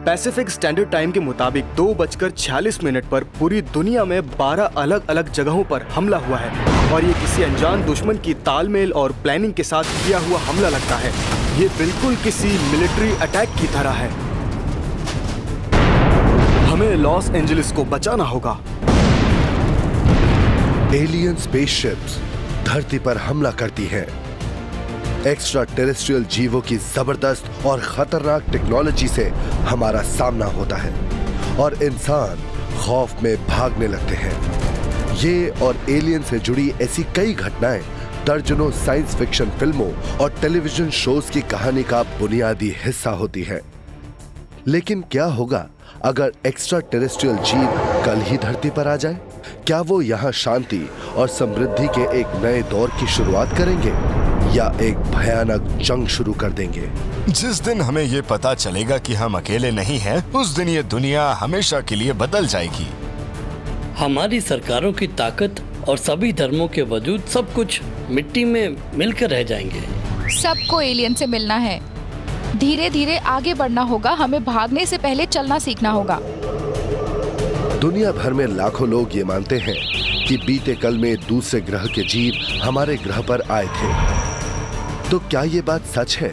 Pacific standard time के मुताबिक 2:46 पर पूरी दुनिया में 12 अलग अलग जगहों पर हमला हुआ है और ये किसी अनजान दुश्मन की तालमेल और प्लानिंग के साथ किया हुआ हमला लगता है। ये बिल्कुल किसी मिलिट्री अटैक की तरह है। हमें लॉस एंजलिस को बचाना होगा। एलियन स्पेसशिप्स धरती पर हमला करती हैं। एक्स्ट्रा टेरेस्ट्रियल जीवों की जबरदस्त और खतरनाक टेक्नोलॉजी से हमारा सामना होता है और इंसान खौफ में भागने लगते हैं। ये और एलियन से जुड़ी ऐसी कई घटनाएं दर्जनों साइंस फिक्शन फिल्मों और टेलीविजन शोज की कहानी का बुनियादी हिस्सा होती है। लेकिन क्या होगा अगर एक्स्ट्रा टेरेस्ट्रियल जीव कल ही धरती पर आ जाए? क्या वो यहाँ शांति और समृद्धि के एक नए दौर की शुरुआत करेंगे या एक भयानक जंग शुरू कर देंगे? जिस दिन हमें ये पता चलेगा कि हम अकेले नहीं हैं, उस दिन ये दुनिया हमेशा के लिए बदल जाएगी। हमारी सरकारों की ताकत और सभी धर्मों के वजूद सब कुछ मिट्टी में मिलकर रह जाएंगे। सबको एलियन से मिलना है। धीरे धीरे आगे बढ़ना होगा। हमें भागने से पहले चलना सीखना होगा। दुनिया भर में लाखों लोग ये मानते हैं कि बीते कल में दूसरे ग्रह के जीव हमारे ग्रह पर आए थे। तो क्या ये बात सच है?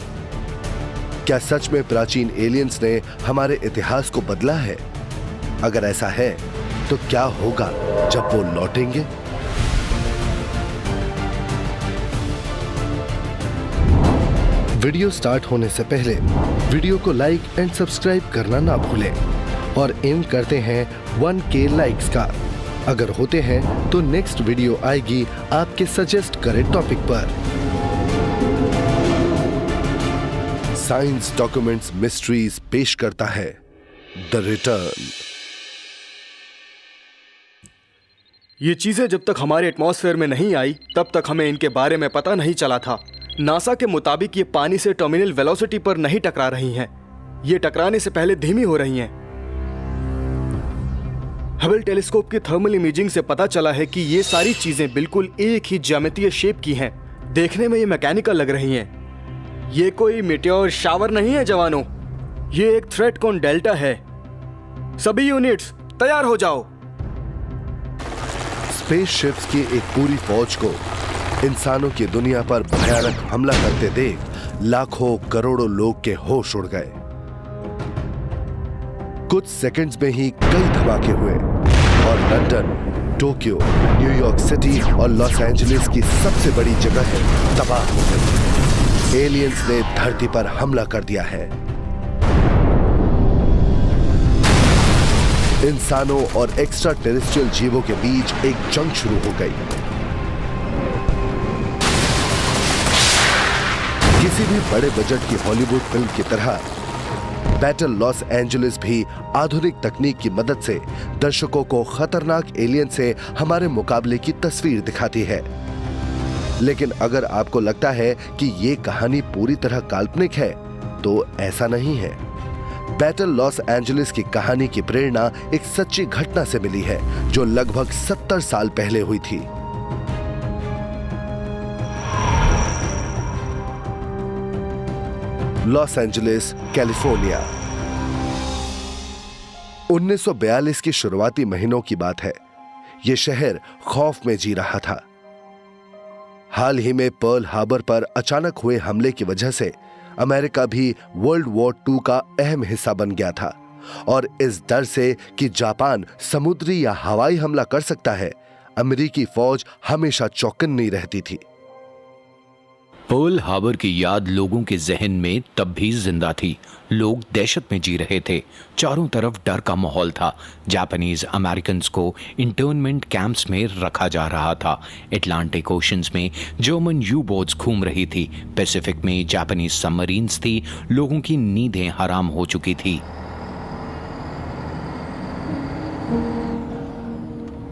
क्या सच में प्राचीन एलियंस ने हमारे इतिहास को बदला है? अगर ऐसा है तो क्या होगा जब वो लौटेंगे? वीडियो स्टार्ट होने से पहले वीडियो को लाइक एंड सब्सक्राइब करना ना भूलें और एम करते हैं 1K लाइक्स का। अगर होते हैं तो नेक्स्ट वीडियो आएगी आपके सजेस्ट करे टॉपिक पर। साइंस डॉक्यूमेंट्स मिस्ट्रीज पेश करता है द रिटर्न। ये चीजें जब तक हमारे एटमॉस्फेयर में नहीं आई तब तक हमें इनके बारे में पता नहीं चला था। नासा के मुताबिक ये पानी से टर्मिनल वेलोसिटी पर नहीं टकरा रही हैं। ये टकराने से पहले धीमी हो रही हैं। हबल टेलीस्कोप की थर्मल इमेजिंग से पता चला है कि ये सारी चीजें बिल्कुल एक ही ज्यामितीय शेप की हैं। देखने में ये मैकेनिकल लग रही हैं। ये कोई मीटियोर शावर नहीं है जवानों, ये एक थ्रेट कॉन डेल्टा है। सभी यूनिट्स तैयार हो जाओ। स्पेसशिप्स की एक पूरी फौज को इंसानों की दुनिया पर भयानक हमला करते देख लाखों करोड़ों लोग के होश उड़ गए। कुछ सेकंड्स में ही कई धमाके हुए और लंदन, टोक्यो, न्यूयॉर्क सिटी और लॉस एंजलिस की सबसे बड़ी जगह तबाह हो गई। एलियंस ने धरती पर हमला कर दिया है। इंसानों और एक्स्ट्रा टेरेस्ट्रियल जीवों के बीच एक जंग शुरू हो गई। किसी भी बड़े बजट की हॉलीवुड फिल्म की तरह बैटल लॉस एंजलिस भी आधुनिक तकनीक की मदद से दर्शकों को खतरनाक एलियन से हमारे मुकाबले की तस्वीर दिखाती है। लेकिन अगर आपको लगता है कि ये कहानी पूरी तरह काल्पनिक है, तो ऐसा नहीं है। बैटल लॉस एंजलिस की कहानी की प्रेरणा एक सच्ची घटना से मिली है जो लगभग 70 साल पहले हुई थी। Los Angeles, California. 1942 की शुरुआती महीनों की बात है। यह शहर खौफ में जी रहा था। हाल ही में पर्ल हार्बर पर अचानक हुए हमले की वजह से अमेरिका भी वर्ल्ड वॉर 2 का अहम हिस्सा बन गया था और इस डर से कि जापान समुद्री या हवाई हमला कर सकता है, अमेरिकी फौज हमेशा चौकन्नी रहती थी। पर्ल हार्बर की याद लोगों के जहन में तब भी जिंदा थी। लोग दहशत में जी रहे थे। चारों तरफ डर का माहौल था। जापानीज अमेरिकन्स को इंटर्नमेंट कैंप्स में रखा जा रहा था। अटलांटिक ओशंस में जर्मन यू बोट्स घूम रही थी। पैसिफिक में जापानीज सबमरीन्स थी। लोगों की नींदें हराम हो चुकी थी।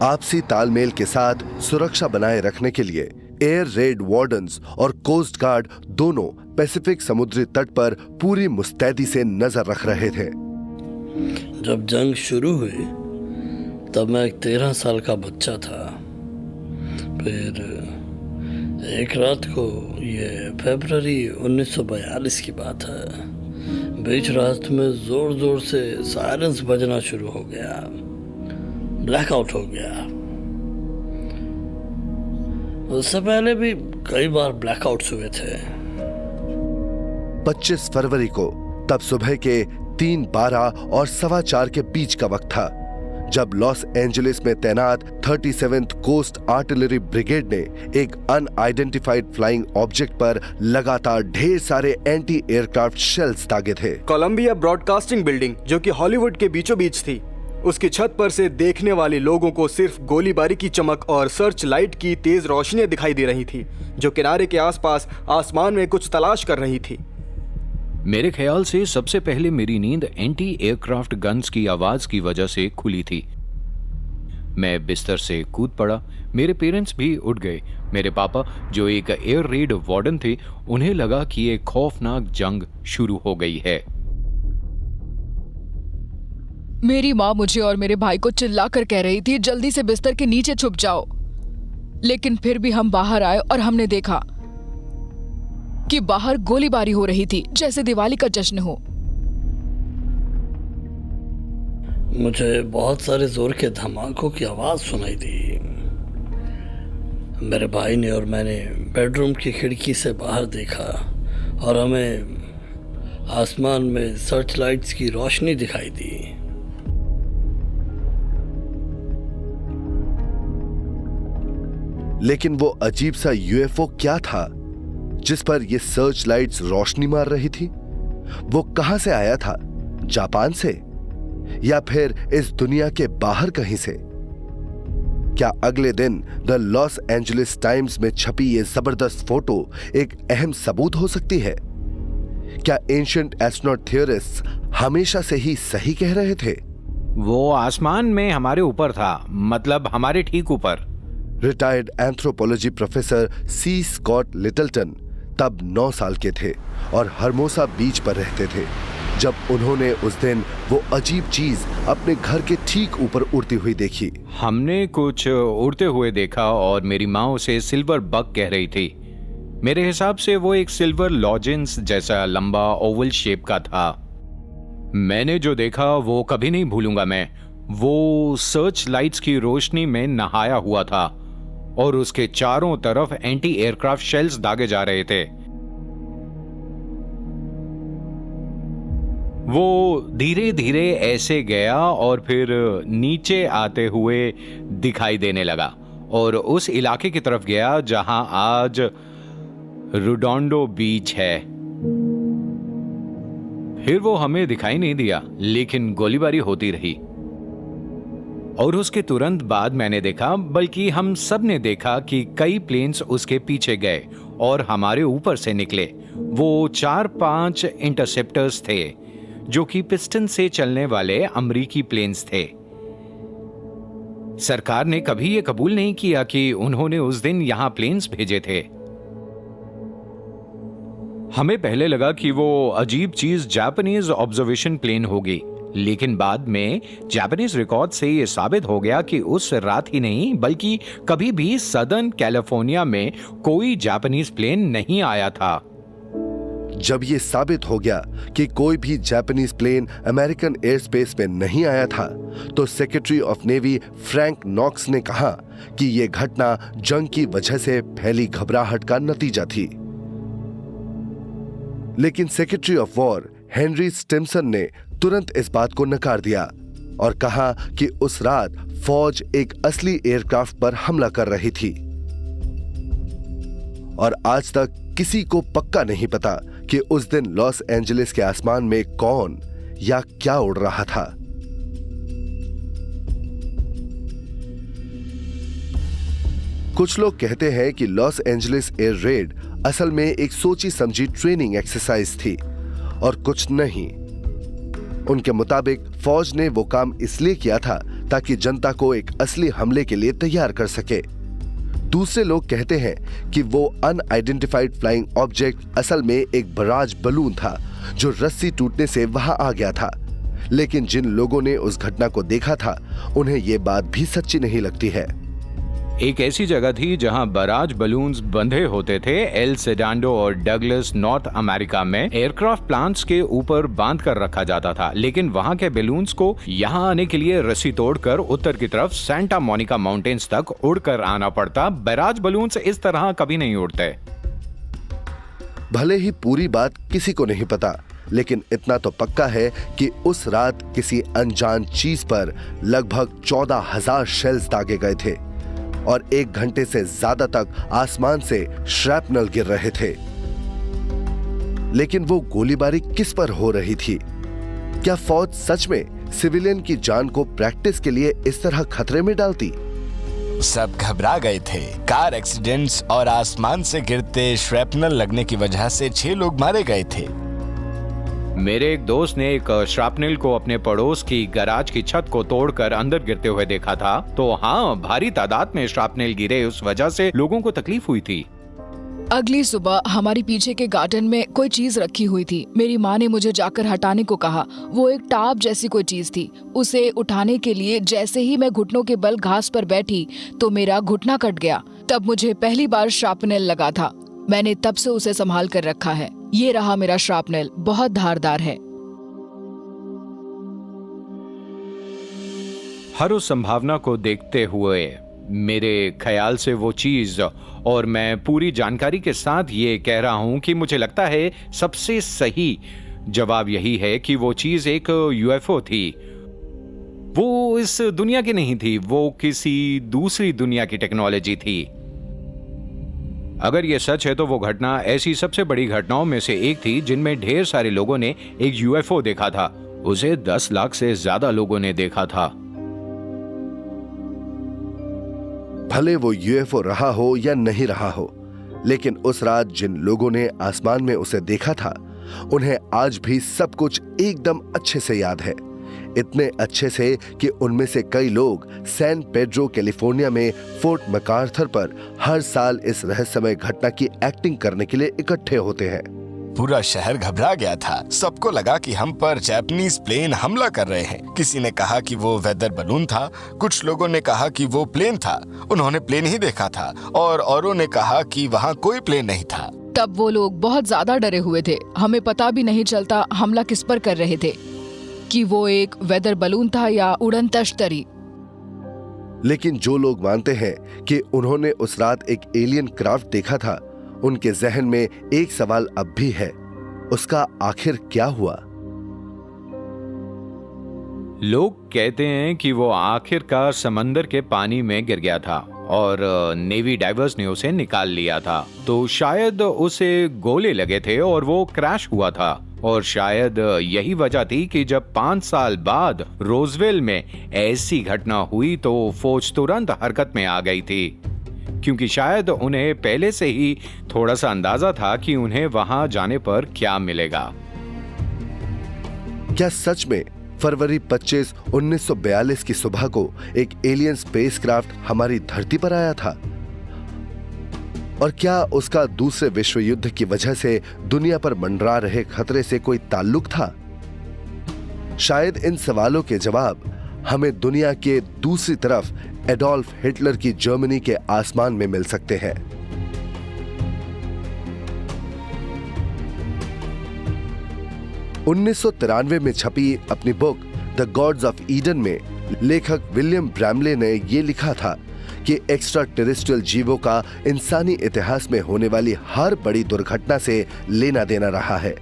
आपसी तालमेल के साथ सुरक्षा बनाए रखने के लिए एयर रेड वार्डन्स और कोस्ट गार्ड दोनों पैसिफिक समुद्री तट पर पूरी मुस्तैदी से नजर रख रहे थे। जब जंग शुरू हुई तब मैं एक 13 साल का बच्चा था। फिर एक रात को, ये फरवरी 1942 की बात है, बीच रात में जोर जोर से सायरन्स बजना शुरू हो गया, ब्लैकआउट हो गया। उससे पहले भी कई बार ब्लैकआउट्स हुए थे। 25 फरवरी को तब सुबह के 3:12 और 4:15 के बीच का वक्त था, जब लॉस एंजलिस में तैनात 37th कोस्ट आर्टिलरी ब्रिगेड ने एक अनआइडेंटिफाइड फ्लाइंग ऑब्जेक्ट पर लगातार ढेर सारे एंटी एयरक्राफ्ट शेल्स दागे थे। कोलंबिया ब्रॉडकास्टिंग बिल्डिंग, जो कि हॉलीवुड के बीचों बीच थी, उसकी छत पर से देखने वाले लोगों को सिर्फ गोलीबारी की चमक और सर्च लाइट की तेज रोशनियां दिखाई दे रही थी, जो किनारे के आसपास आसमान में कुछ तलाश कर रही थी। मेरे ख्याल से सबसे पहले मेरी नींद एंटी एयरक्राफ्ट गन्स की आवाज की वजह से खुली थी। मैं बिस्तर से कूद पड़ा। मेरे पेरेंट्स भी उठ गए। मेरे पापा, जो एक एयर रेड वार्डन थे, उन्हें लगा कि एक खौफनाक जंग शुरू हो गई है। मेरी माँ मुझे और मेरे भाई को चिल्लाकर कह रही थी, जल्दी से बिस्तर के नीचे छुप जाओ। लेकिन फिर भी हम बाहर आए और हमने देखा कि बाहर गोलीबारी हो रही थी, जैसे दिवाली का जश्न हो। मुझे बहुत सारे जोर के धमाकों की आवाज सुनाई दी। मेरे भाई ने और मैंने बेडरूम की खिड़की से बाहर देखा और हमें आसमान में सर्च लाइट्स की रोशनी दिखाई दी। लेकिन वो अजीब सा यूएफओ क्या था जिस पर ये सर्च लाइट्स रोशनी मार रही थी? वो कहां से आया था? जापान से या फिर इस दुनिया के बाहर कहीं से? क्या अगले दिन द लॉस एंजलिस टाइम्स में छपी ये जबरदस्त फोटो एक अहम सबूत हो सकती है? क्या एंशिएंट एस्ट्रोनॉट थियरिस्ट्स हमेशा से ही सही कह रहे थे? वो आसमान में हमारे ऊपर था, मतलब हमारे ठीक ऊपर। Retired anthropology professor C Scott Littleton तब 9 साल के थे और हर्मोसा बीच पर रहते थे जब उन्होंने उस दिन वो अजीब चीज अपने घर के ठीक ऊपर उड़ती हुई देखी। हमने कुछ उड़ते हुए देखा और मेरी माँ उसे सिल्वर बग कह रही थी। मेरे हिसाब से वो एक सिल्वर लॉजेंस जैसा लंबा ओवल शेप का था। मैंने जो देखा वो कभी नहीं भूलूंगा मैं। वो सर्च लाइट्स की रोशनी में नहाया हुआ था और उसके चारों तरफ एंटी एयरक्राफ्ट शेल्स दागे जा रहे थे। वो धीरे धीरे ऐसे गया और फिर नीचे आते हुए दिखाई देने लगा और उस इलाके की तरफ गया जहां आज रुडोंडो बीच है। फिर वो हमें दिखाई नहीं दिया, लेकिन गोलीबारी होती रही। और उसके तुरंत बाद मैंने देखा, बल्कि हम सब ने देखा कि कई प्लेन्स उसके पीछे गए और हमारे ऊपर से निकले। वो 4-5 इंटरसेप्टर्स थे जो कि पिस्टन से चलने वाले अमरीकी प्लेन्स थे। सरकार ने कभी ये कबूल नहीं किया कि उन्होंने उस दिन यहां प्लेन्स भेजे थे। हमें पहले लगा कि वो अजीब चीज जापानीज ऑब्जर्वेशन प्लेन होगी, लेकिन बाद में जापानीज रिकॉर्ड से यह साबित हो गया कि उस रात ही नहीं बल्कि कभी भी सदर्न कैलिफोर्निया में कोई जापानीज प्लेन नहीं आया था। जब ये साबित हो गया कि कोई भी Japanese plane American air space में नहीं आया था, तो Secretary of Navy Frank Knox ने कहा कि यह घटना जंग की वजह से फैली घबराहट का नतीजा थी। लेकिन secretary of war Henry Stimson ने तुरंत इस बात को नकार दिया और कहा कि उस रात फौज एक असली एयरक्राफ्ट पर हमला कर रही थी। और आज तक किसी को पक्का नहीं पता कि उस दिन लॉस एंजलिस के आसमान में कौन या क्या उड़ रहा था। कुछ लोग कहते हैं कि लॉस एंजलिस एयर रेड असल में एक सोची समझी ट्रेनिंग एक्सरसाइज थी और कुछ नहीं। उनके मुताबिक फौज ने वो काम इसलिए किया था ताकि जनता को एक असली हमले के लिए तैयार कर सके। दूसरे लोग कहते हैं कि वो अनआइडेंटिफाइड फ्लाइंग ऑब्जेक्ट असल में एक बराज बलून था जो रस्सी टूटने से वहां आ गया था। लेकिन जिन लोगों ने उस घटना को देखा था उन्हें यह बात भी सच्ची नहीं लगती है। एक ऐसी जगह थी जहां बराज बलून्स बंधे होते थे। एल सेडांडो और डगलस नॉर्थ अमेरिका में एयरक्राफ्ट प्लांट्स के ऊपर बांध कर रखा जाता था, लेकिन वहां के बलून्स को यहां आने के लिए रस्सी तोड़कर उत्तर की तरफ सेंटा मोनिका माउंटेन्स तक उड़कर आना पड़ता। बराज बलून्स इस तरह कभी नहीं उड़ते। भले ही पूरी बात किसी को नहीं पता, लेकिन इतना तो पक्का है कि उस रात किसी अनजान चीज पर लगभग 14,000 शेल्स दागे गए थे और 1 घंटे से ज्यादा तक आसमान से श्रैपनल गिर रहे थे। लेकिन वो गोलीबारी किस पर हो रही थी? क्या फौज सच में सिविलियन की जान को प्रैक्टिस के लिए इस तरह खतरे में डालती? सब घबरा गए थे। कार एक्सीडेंट्स और आसमान से गिरते श्रैपनल लगने की वजह से 6 लोग मारे गए थे। मेरे एक दोस्त ने एक श्रैपनल को अपने पड़ोस की गैराज की छत को तोड़कर अंदर गिरते हुए देखा था। तो हाँ, भारी तादाद में श्रैपनल गिरे, उस वजह से लोगों को तकलीफ हुई थी। अगली सुबह हमारी पीछे के गार्डन में कोई चीज रखी हुई थी। मेरी माँ ने मुझे जाकर हटाने को कहा। वो एक टाप जैसी कोई चीज थी। उसे उठाने के लिए जैसे ही मैं घुटनों के बल घास पर बैठी तो मेरा घुटना कट गया। तब मुझे पहली बार श्रैपनल लगा था। मैंने तब से उसे संभाल कर रखा है। ये रहा मेरा श्रैपनल, बहुत धारदार है। हर उस संभावना को देखते हुए मेरे ख्याल से वो चीज, और मैं पूरी जानकारी के साथ ये कह रहा हूं कि मुझे लगता है सबसे सही जवाब यही है कि वो चीज एक यूएफओ थी। वो इस दुनिया की नहीं थी, वो किसी दूसरी दुनिया की टेक्नोलॉजी थी। अगर ये सच है तो वो घटना ऐसी सबसे बड़ी घटनाओं में से एक थी जिनमें ढेर सारे लोगों ने एक यूएफओ देखा था। उसे 10 लाख से ज्यादा लोगों ने देखा था। भले वो यूएफओ रहा हो या नहीं रहा हो, लेकिन उस रात जिन लोगों ने आसमान में उसे देखा था, उन्हें आज भी सब कुछ एकदम अच्छे से याद है। इतने अच्छे से कि उनमें से कई लोग सैन पेड्रो कैलिफोर्निया में फोर्ट मैकार्थर पर हर साल इस रहस्यमय घटना की एक्टिंग करने के लिए इकट्ठे होते हैं। पूरा शहर घबरा गया था। सबको लगा कि हम पर जापानीज प्लेन हमला कर रहे हैं। किसी ने कहा कि वो वेदर बलून था, कुछ लोगों ने कहा कि वो प्लेन था, उन्होंने प्लेन ही देखा था, और औरों ने कहा कि वहाँ कोई प्लेन नहीं था। तब वो लोग बहुत ज्यादा डरे हुए थे। हमें पता भी नहीं चलता हमला किस पर कर रहे थे, कि वो एक वेदर बलून था या उड़न तश्तरी। लेकिन जो लोग मानते हैं कि उन्होंने उस रात एक एलियन क्राफ्ट देखा था, उनके जहन में एक सवाल अब भी है, उसका आखिर क्या हुआ? लोग कहते हैं कि वो आखिरकार समंदर के पानी में गिर गया था और नेवी डाइवर्स ने उसे निकाल लिया था। तो शायद उसे गोले लगे थे और वो क्रैश हुआ था। और शायद यही वजह थी कि जब 5 साल बाद रोजवेल में ऐसी घटना हुई तो फौज तुरंत हरकत में आ गई थी, क्योंकि शायद उन्हें पहले से ही थोड़ा सा अंदाजा था कि उन्हें वहां जाने पर क्या मिलेगा। क्या सच में फरवरी 25, 1942 की सुबह को एक एलियन स्पेसक्राफ्ट हमारी धरती पर आया था? और क्या उसका दूसरे विश्व युद्ध की वजह से दुनिया पर मंडरा रहे खतरे से कोई ताल्लुक था? शायद इन सवालों के जवाब हमें दुनिया के दूसरी तरफ एडोल्फ हिटलर की जर्मनी के आसमान में मिल सकते हैं। उन्नीस में छपी अपनी book the gods of Eden में लेखक विलियम ब्रैमले ने यह लिखा था कि एक्स्ट्रा टेरेस्ट्रियल जीवों का इंसानी इतिहास में होने वाली हर बड़ी दुर्घटना से लेना देना रहा है,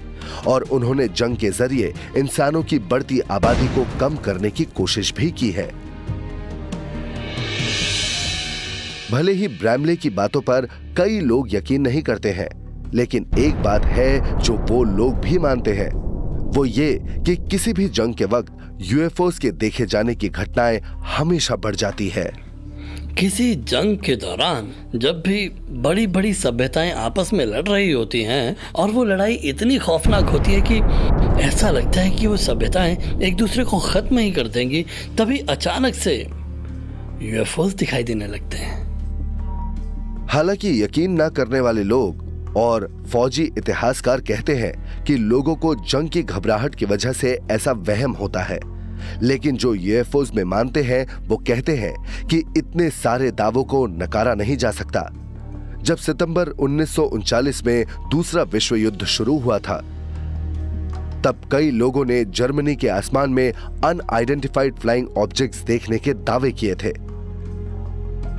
और उन्होंने जंग के जरिए इंसानों की बढ़ती आबादी को कम करने की कोशिश भी की है। भले ही ब्रैमले की बातों पर कई लोग यकीन नहीं करते हैं, लेकिन एक बात है जो वो लोग भी मानते हैं, वो ये कि किसी भी जंग के वक्त यूएफओस के देखे जाने की घटनाएं हमेशा बढ़ जाती है। किसी जंग के दौरान जब भी बड़ी बड़ी सभ्यताएं आपस में लड़ रही होती हैं और वो लड़ाई इतनी खौफनाक होती है कि ऐसा लगता है कि वो सभ्यताएं एक दूसरे को खत्म ही कर देंगी, तभी अचानक से यूएफओस दिखाई देने लगते हैं। हालांकि यकीन न करने वाले लोग और फौजी इतिहासकार कहते हैं कि लोगों को जंग की घबराहट की वजह से ऐसा वहम होता है, लेकिन जो यूएफओज में मानते हैं वो कहते हैं कि इतने सारे दावों को नकारा नहीं जा सकता। जब सितंबर 1939 में दूसरा विश्व युद्ध शुरू हुआ था, तब कई लोगों ने जर्मनी के आसमान में अनआइडेंटिफाइड फ्लाइंग ऑब्जेक्ट्स देखने के दावे किए थे।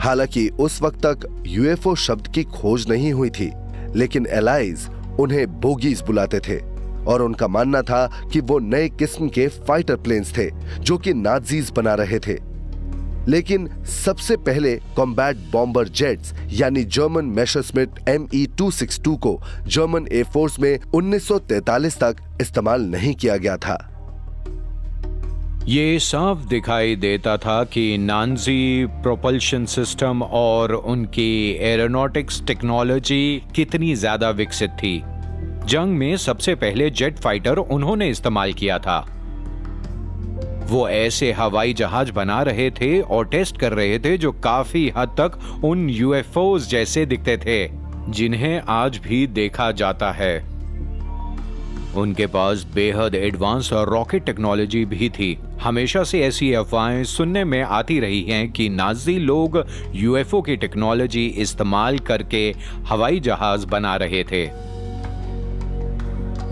हालांकि उस वक्त तक यूएफओ शब्द की खोज नहीं हुई थी, लेकिन एलाइज उन्हें बोगीज बुलाते थे और उनका मानना था कि वो नए किस्म के फाइटर प्लेन्स थे जो कि नाजीज बना रहे थे। लेकिन सबसे पहले कॉम्बैट बॉम्बर जेट्स यानी जर्मन मेसरश्मिट ME-262 को जर्मन एयरफोर्स में 1943 तक इस्तेमाल नहीं किया गया था। ये साफ दिखाई देता था कि नाजी प्रोपल्शन सिस्टम और उनकी एरोनॉटिक्स टेक्नोलॉजी कितनी ज्यादा विकसित थी। जंग में सबसे पहले जेट फाइटर उन्होंने इस्तेमाल किया था। वो ऐसे हवाई जहाज बना रहे थे और टेस्ट कर रहे थे जो काफी हद तक उन यूएफओज जैसे दिखते थे जिन्हें आज भी देखा जाता है। उनके पास बेहद एडवांस और रॉकेट टेक्नोलॉजी भी थी। हमेशा से ऐसी अफवाहें सुनने में आती रही हैं कि नाजी लोग यूएफओ की टेक्नोलॉजी इस्तेमाल करके हवाई जहाज बना रहे थे।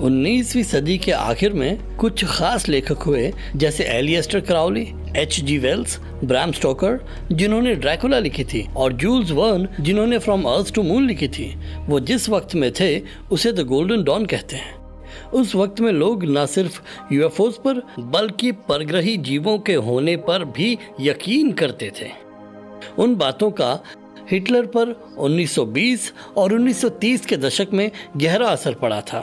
19वीं सदी के आखिर में कुछ खास लेखक हुए, जैसे Aleister Crowley, H.G. Wells, Bram Stoker जिन्होंने ड्रैकुला लिखी थी, और जूल्स वर्न जिन्होंने फ्रॉम अर्थ टू मून लिखी थी। वो जिस वक्त में थे उसे द गोल्डन डॉन कहते हैं। उस वक्त में लोग न सिर्फ यूएफओज पर बल्कि परग्रही जीवों के होने पर भी यकीन करते थे। उन बातों का हिटलर पर 1920 और 1930 के दशक में गहरा असर पड़ा था।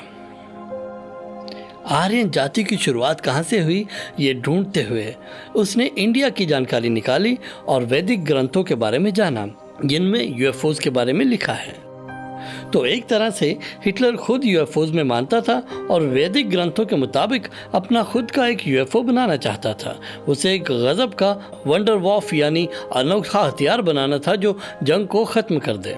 आर्यन जाति की शुरुआत कहाँ से हुई ये ढूंढते हुए उसने इंडिया की जानकारी निकाली और वैदिक ग्रंथों के बारे में जाना जिनमें यूएफओज के बारे में लिखा है। तो एक तरह से हिटलर खुद यूएफओज में मानता था और वैदिक ग्रंथों के मुताबिक अपना खुद का एक यूएफओ बनाना चाहता था। उसे एक गजब का वंडरवॉफ यानी अनोखा हथियार बनाना था जो जंग को खत्म कर दे।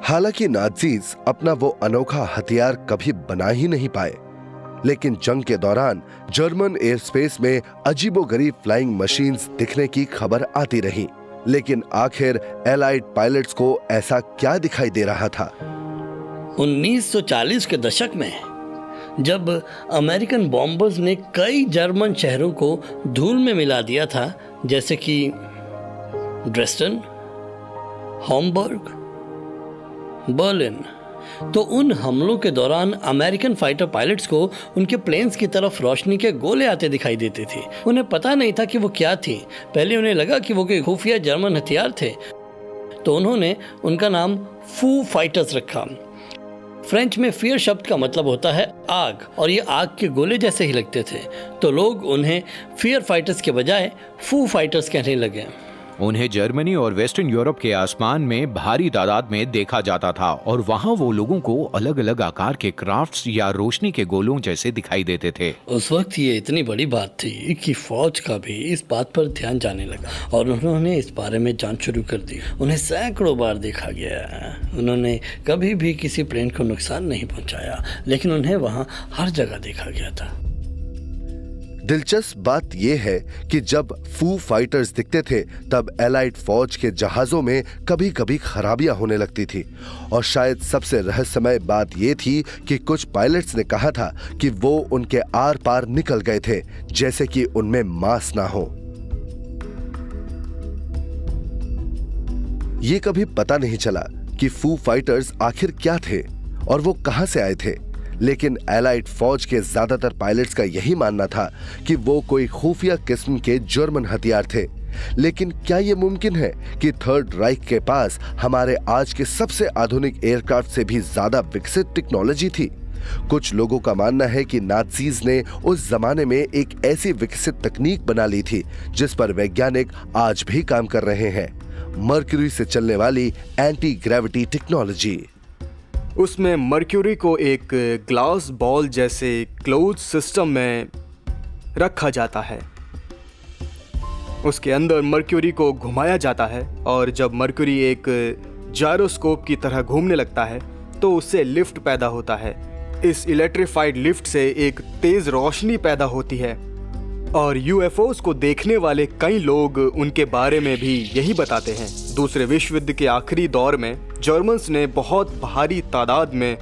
हालांकि नाजीज अपना वो अनोखा हथियार कभी बना ही नहीं पाए, लेकिन जंग के दौरान जर्मन एयर स्पेस में अजीबोगरीब फ्लाइंग मशीन्स दिखने की खबर आती रही। लेकिन आखिर एलाइड पायलट्स को ऐसा क्या दिखाई दे रहा था? 1940 के दशक में जब अमेरिकन बॉम्बर्स ने कई जर्मन शहरों को धूल में मिला दिया था, जैसे कि ड्रेस्टन, हॉम्बर्ग, बर्लिन, तो उन हमलों के दौरान अमेरिकन फाइटर पायलट्स को उनके प्लेन्स की तरफ रोशनी के गोले आते दिखाई देते थे। उन्हें पता नहीं था कि वो क्या थी। पहले उन्हें लगा कि वो कोई खुफिया जर्मन हथियार थे, तो उन्होंने उनका नाम फू फाइटर्स रखा। फ्रेंच में फियर शब्द का मतलब होता है आग, और ये आग के गोले जैसे ही लगते थे, तो लोग उन्हें फियर फाइटर्स के बजाय फू फाइटर्स कहने लगे। उन्हें जर्मनी और वेस्टर्न यूरोप के आसमान में भारी तादाद में देखा जाता था और वहां वो लोगों को अलग अलग आकार के क्राफ्ट्स या रोशनी के गोलों जैसे दिखाई देते थे। उस वक्त ये इतनी बड़ी बात थी कि फौज का भी इस बात पर ध्यान जाने लगा और उन्होंने इस बारे में जांच शुरू कर दी। उन्हें सैकड़ों बार देखा गया। उन्होंने कभी भी किसी प्लेन को नुकसान नहीं पहुंचाया, लेकिन उन्हें वहां हर जगह देखा गया था। दिलचस्प बात यह है कि जब फू फाइटर्स दिखते थे तब एलाइड फौज के जहाजों में कभी कभी खराबियां होने लगती थी, और शायद सबसे रहस्यमय बात यह थी कि कुछ पायलट्स ने कहा था कि वो उनके आर पार निकल गए थे, जैसे कि उनमें मांस ना हो। ये कभी पता नहीं चला कि फू फाइटर्स आखिर क्या थे और वो कहां से आए थे, लेकिन एलाइड फौज के ज्यादातर पायलट्स का यही मानना था कि वो कोई खुफिया किस्म के जर्मन हथियार थे। लेकिन क्या यह मुमकिन है कि थर्ड राइक के पास हमारे आज के सबसे आधुनिक एयरक्राफ्ट से भी ज्यादा विकसित टेक्नोलॉजी थी? कुछ लोगों का मानना है कि नाजीज ने उस जमाने में एक ऐसी विकसित तकनीक बना ली थी जिस पर वैज्ञानिक आज भी काम कर रहे हैं, मर्क्यूरी से चलने वाली एंटी ग्रेविटी टेक्नोलॉजी। उसमें मर्क्यूरी को एक ग्लास बॉल जैसे क्लोज सिस्टम में रखा जाता है। उसके अंदर मर्क्यूरी को घुमाया जाता है और जब मर्क्यूरी एक जायरोस्कोप की तरह घूमने लगता है तो उससे लिफ्ट पैदा होता है। इस इलेक्ट्रिफाइड लिफ्ट से एक तेज रोशनी पैदा होती है और यूएफओस को देखने वाले कई लोग उनके बारे में भी यही बताते हैं। दूसरे विश्व युद्ध के आखिरी दौर में जर्मन्स ने बहुत भारी तादाद में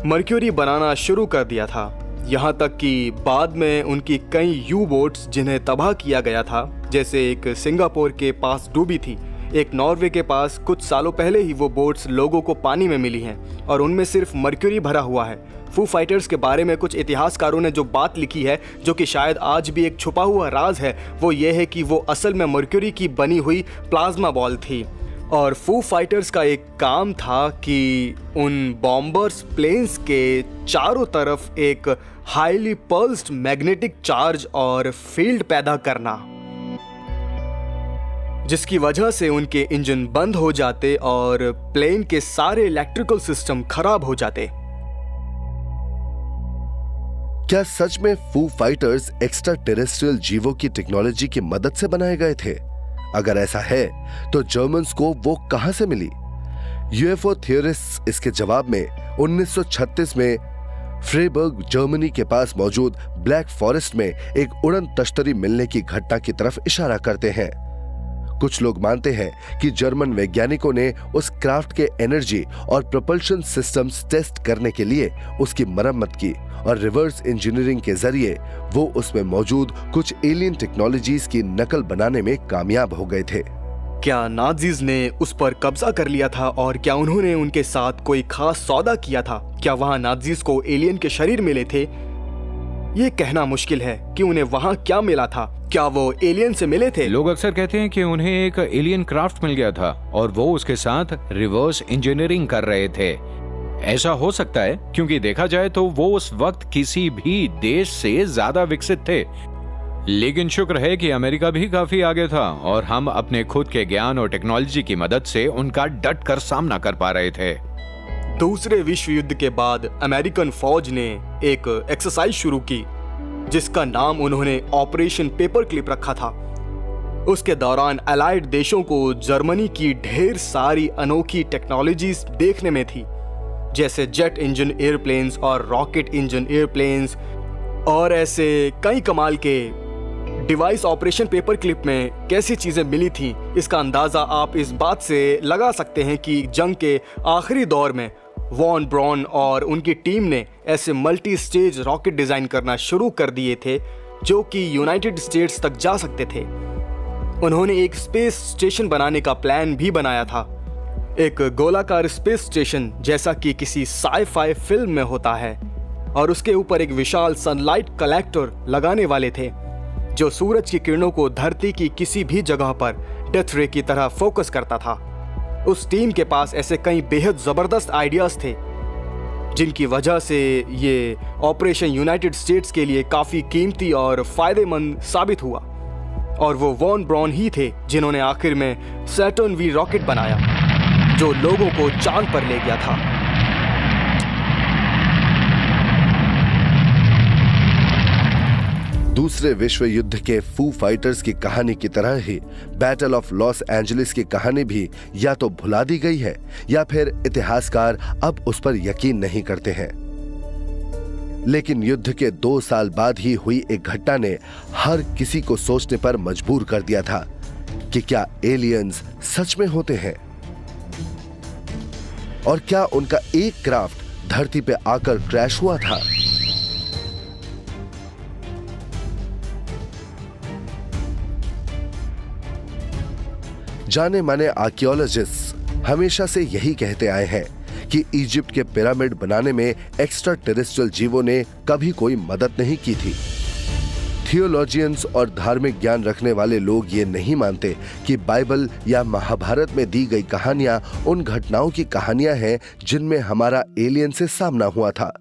मर्क्यूरी बनाना शुरू कर दिया था, यहाँ तक कि बाद में उनकी कई यू बोट्स जिन्हें तबाह किया गया था, जैसे एक सिंगापुर के पास डूबी थी, एक नॉर्वे के पास कुछ सालों पहले ही वो बोट्स लोगों को पानी में मिली हैं और उनमें सिर्फ मर्क्यूरी भरा हुआ है। फू फाइटर्स के बारे में कुछ इतिहासकारों ने जो बात लिखी है, जो कि शायद आज भी एक छुपा हुआ राज है, वो ये है कि वो असल में मर्क्यूरी की बनी हुई प्लाज्मा बॉल थी। और फू फाइटर्स का एक काम था कि उन बॉम्बर्स प्लेन्स के चारों तरफ एक हाईली पल्स्ड मैग्नेटिक चार्ज और फील्ड पैदा करना, जिसकी वजह से उनके इंजन बंद हो जाते और प्लेन के सारे इलेक्ट्रिकल सिस्टम खराब हो जाते। क्या सच में फू फाइटर्स एक्स्ट्रा टेरेस्ट्रियल जीवों की टेक्नोलॉजी की मदद से बनाए गए थे? अगर ऐसा है तो जर्मन्स को वो कहां से मिली? यूएफओ थियोरिस्ट्स इसके जवाब में 1936 में फ्रेबर्ग जर्मनी के पास मौजूद ब्लैक फॉरेस्ट में एक उड़न तश्तरी मिलने की घटना की तरफ इशारा करते हैं। कुछ लोग मानते हैं कि जर्मन वैज्ञानिकों ने उस क्राफ्ट के एनर्जी और प्रोपल्शन सिस्टम्स टेस्ट करने के लिए उसकी मरम्मत की और रिवर्स इंजीनियरिंग के जरिए वो उसमें मौजूद कुछ एलियन टेक्नोलॉजीज की नकल बनाने में कामयाब हो गए थे। क्या नाजीज ने उस पर कब्जा कर लिया था और क्या उन्होंने उनके साथ कोई खास सौदा किया था? क्या वहां नाजीज को एलियन के शरीर मिले थे? ये कहना मुश्किल है कि उन्हें वहां क्या मिला था। क्या वो एलियन से मिले थे? लोग अक्सर कहते हैं कि उन्हें एक एलियन क्राफ्ट मिल गया था और वो उसके साथ रिवर्स इंजीनियरिंग कर रहे थे। ऐसा हो सकता है क्योंकि देखा जाए तो वो उस वक्त किसी भी देश से ज्यादा विकसित थे, लेकिन शुक्र है कि अमेरिका भी काफी आगे था और हम अपने खुद के ज्ञान और टेक्नोलॉजी की मदद से उनका डट कर सामना कर पा रहे थे। दूसरे विश्व युद्ध के बाद अमेरिकन फौज ने एक एक्सरसाइज शुरू की जिसका नाम उन्होंने ऑपरेशन पेपर क्लिप रखा था। उसके दौरान अलाइड देशों को जर्मनी की ढेर सारी अनोखी टेक्नोलॉजीज देखने में थी, जैसे जेट इंजन एयरप्लेन्स और रॉकेट इंजन एयरप्लेन्स और ऐसे कई कमाल के डिवाइस। ऑपरेशन पेपर क्लिप में कैसी चीजें मिली थी, इसका अंदाजा आप इस बात से लगा सकते हैं कि जंग के आखिरी दौर में वॉन ब्रॉन और उनकी टीम ने ऐसे मल्टी स्टेज रॉकेट डिजाइन करना शुरू कर दिए थे जो कि यूनाइटेड स्टेट्स तक जा सकते थे। उन्होंने एक स्पेस स्टेशन बनाने का प्लान भी बनाया था, एक गोलाकार स्पेस स्टेशन जैसा कि किसी साई-फाई फिल्म में होता है, और उसके ऊपर एक विशाल सनलाइट कलेक्टर लगाने वाले थे जो सूरज की किरणों को धरती की किसी भी जगह पर डेथ रे की तरह फोकस करता था। उस टीम के पास ऐसे कई बेहद जबरदस्त आइडियाज थे जिनकी वजह से ये ऑपरेशन यूनाइटेड स्टेट्स के लिए काफी कीमती और फायदेमंद साबित हुआ, और वो वॉन ब्रॉन ही थे जिन्होंने आखिर में सैटर्न वी रॉकेट बनाया जो लोगों को चांद पर ले गया था। दूसरे विश्व युद्ध के फू फाइटर्स की कहानी की तरह ही बैटल ऑफ लॉस एंजलिस की कहानी भी या तो भुला दी गई है या फिर इतिहासकार अब उस पर यकीन नहीं करते हैं। लेकिन युद्ध के 2 साल बाद ही हुई एक घटना ने हर किसी को सोचने पर मजबूर कर दिया था कि क्या एलियंस सच में होते हैं और क्या उनका एक क्राफ्ट धरती पे आकर क्रैश हुआ था। जाने माने आर्कियोलॉजिस्ट हमेशा से यही कहते आए हैं कि इजिप्ट के पिरामिड बनाने में एक्स्ट्रा टेरेस्ट्रियल जीवों ने कभी कोई मदद नहीं की थी। थियोलॉजियंस और धार्मिक ज्ञान रखने वाले लोग ये नहीं मानते कि बाइबल या महाभारत में दी गई कहानियां उन घटनाओं की कहानियां हैं जिनमें हमारा एलियन से सामना हुआ था,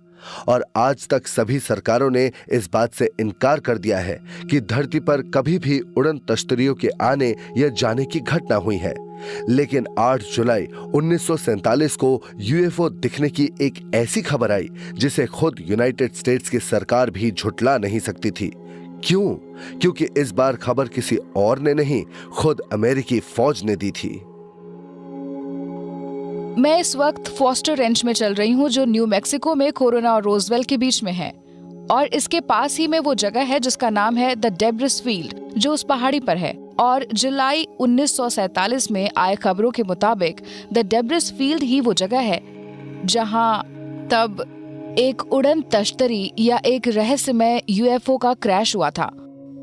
और आज तक सभी सरकारों ने इस बात से इनकार कर दिया है कि धरती पर कभी भी उड़न तश्तरियों के आने या जाने की घटना हुई है। लेकिन 8 जुलाई 1947 को यूएफओ दिखने की एक ऐसी खबर आई जिसे खुद यूनाइटेड स्टेट्स की सरकार भी झुठला नहीं सकती थी। क्यों? क्योंकि इस बार खबर किसी और ने नहीं, खुद अमेरिकी फौज ने दी थी। मैं इस वक्त फॉस्टर रेंच में चल रही हूँ जो न्यू मैक्सिको में कोरोना और रोजवेल के बीच में है, और इसके पास ही में वो जगह है जिसका नाम है द डेब्रिस फील्ड, जो उस पहाड़ी पर है। और जुलाई 1947 में आए खबरों के मुताबिक द डेब्रिस फील्ड ही वो जगह है जहां तब एक उड़न तश्तरी या एक रहस्यमय यूएफओ का क्रैश हुआ था।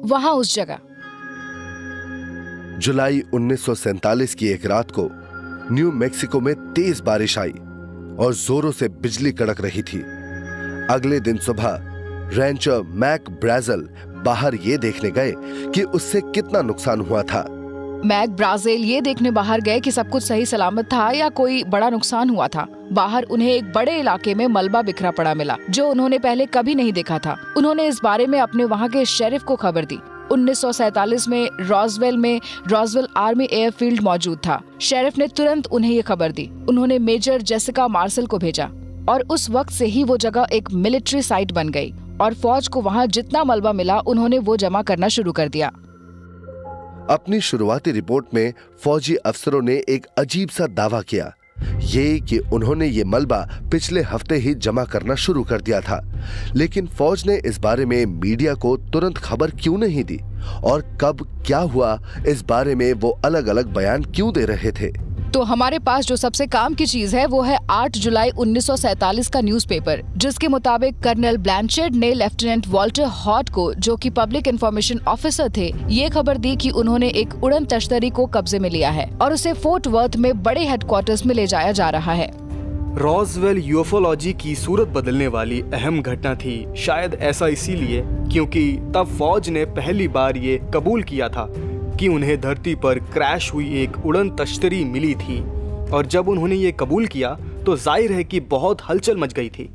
वहां उस जगह जुलाई 1947 की एक रात को न्यू मैक्सिको में तेज बारिश आई और जोरों से बिजली कड़क रही थी। अगले दिन सुबह रैंचर मैक ब्राजेल बाहर ये देखने गए कि उससे कितना नुकसान हुआ था। मैक ब्राजेल ये देखने बाहर गए कि सब कुछ सही सलामत था या कोई बड़ा नुकसान हुआ था। बाहर उन्हें एक बड़े इलाके में मलबा बिखरा पड़ा मिला जो उन्होंने पहले कभी नहीं देखा था। उन्होंने इस बारे में अपने वहाँ के शेरिफ को खबर दी। 1947 में रॉसवेल आर्मी एयरफील्ड मौजूद था। शेरिफ ने तुरंत उन्हें ये खबर दी। उन्होंने मेजर जेसिका मार्शल को भेजा और उस वक्त से ही वो जगह एक मिलिट्री साइट बन गई और फौज को वहाँ जितना मलबा मिला उन्होंने वो जमा करना शुरू कर दिया। अपनी शुरुआती रिपोर्ट में फौजी अफसरों ने एक अजीब सा दावा किया, ये कि उन्होंने ये मलबा पिछले हफ्ते ही जमा करना शुरू कर दिया था। लेकिन फौज ने इस बारे में मीडिया को तुरंत खबर क्यों नहीं दी और कब क्या हुआ इस बारे में वो अलग अलग बयान क्यों दे रहे थे? तो हमारे पास जो सबसे काम की चीज है वो है 8 जुलाई 1947 का न्यूज़पेपर, जिसके मुताबिक कर्नल ब्लैंचेड ने लेफ्टिनेंट वॉल्टर हॉट को, जो कि पब्लिक इंफॉर्मेशन ऑफिसर थे, ये खबर दी कि उन्होंने एक उड़न तश्तरी को कब्जे में लिया है और उसे फोर्ट वर्थ में बड़े हेडक्वार्टर्स में ले जाया जा रहा है। रॉसवेल यूएफओलॉजी की सूरत बदलने वाली अहम घटना थी। शायद ऐसा इसीलिए क्योंकि तब फौज ने पहली बार ये कबूल किया था कि उन्हें धरती पर क्रैश हुई एक उड़न तश्तरी मिली थी, और जब उन्होंने ये कबूल किया तो जाहिर है कि बहुत हलचल मच गई थी।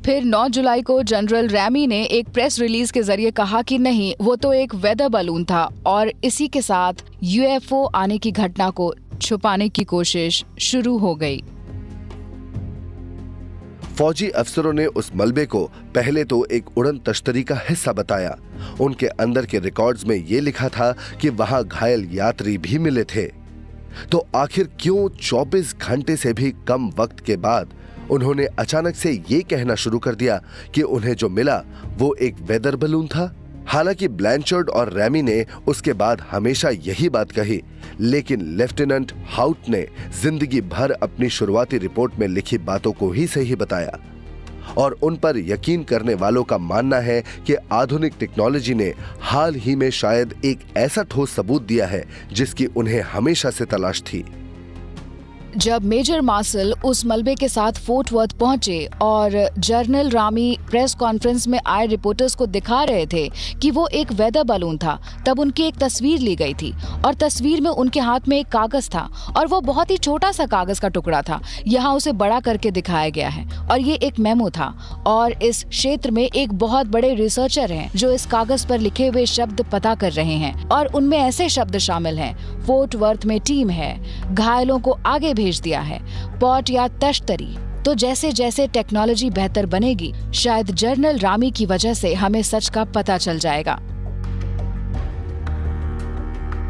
फिर 9 जुलाई को जनरल रैमी ने एक प्रेस रिलीज के जरिए कहा कि नहीं, वो तो एक वेदर बलून था, और इसी के साथ यूएफओ आने की घटना को छुपाने की कोशिश शुरू हो गई। फौजी अफसरों ने उस मलबे को पहले तो एक उड़न तश्तरी का हिस्सा बताया। उनके अंदर के रिकॉर्ड्स में ये लिखा था कि वहां घायल यात्री भी मिले थे। तो आखिर क्यों 24 घंटे से भी कम वक्त के बाद उन्होंने अचानक से ये कहना शुरू कर दिया कि उन्हें जो मिला वो एक वेदर बलून था? हालांकि ब्लैंचर्ड और रैमी ने उसके बाद हमेशा यही बात कही, लेकिन लेफ्टिनेंट हाउट ने जिंदगी भर अपनी शुरुआती रिपोर्ट में लिखी बातों को ही सही बताया। और उन पर यकीन करने वालों का मानना है कि आधुनिक टेक्नोलॉजी ने हाल ही में शायद एक ऐसा ठोस सबूत दिया है जिसकी उन्हें हमेशा से तलाश थी। जब मेजर मार्शल उस मलबे के साथ फोर्ट वर्थ पहुंचे और जनरल रामी प्रेस कॉन्फ्रेंस में आए रिपोर्टर्स को दिखा रहे थे कि वो एक वेदर बलून था, तब उनकी एक तस्वीर ली गई थी और तस्वीर में उनके हाथ में एक कागज था और वो बहुत ही छोटा सा कागज का टुकड़ा था। यहाँ उसे बड़ा करके दिखाया गया है और ये एक मेमो था, और इस क्षेत्र में एक बहुत बड़े रिसर्चर हैं जो इस कागज पर लिखे हुए शब्द पता कर रहे हैं, और उनमें ऐसे शब्द शामिल हैं: फोर्ट वर्थ में टीम है, घायलों को आगे भेज दिया है, पॉट या तश्तरी। तो जैसे जैसे टेक्नोलॉजी बेहतर बनेगी, शायद जनरल रामी की वजह से हमें सच का पता चल जाएगा।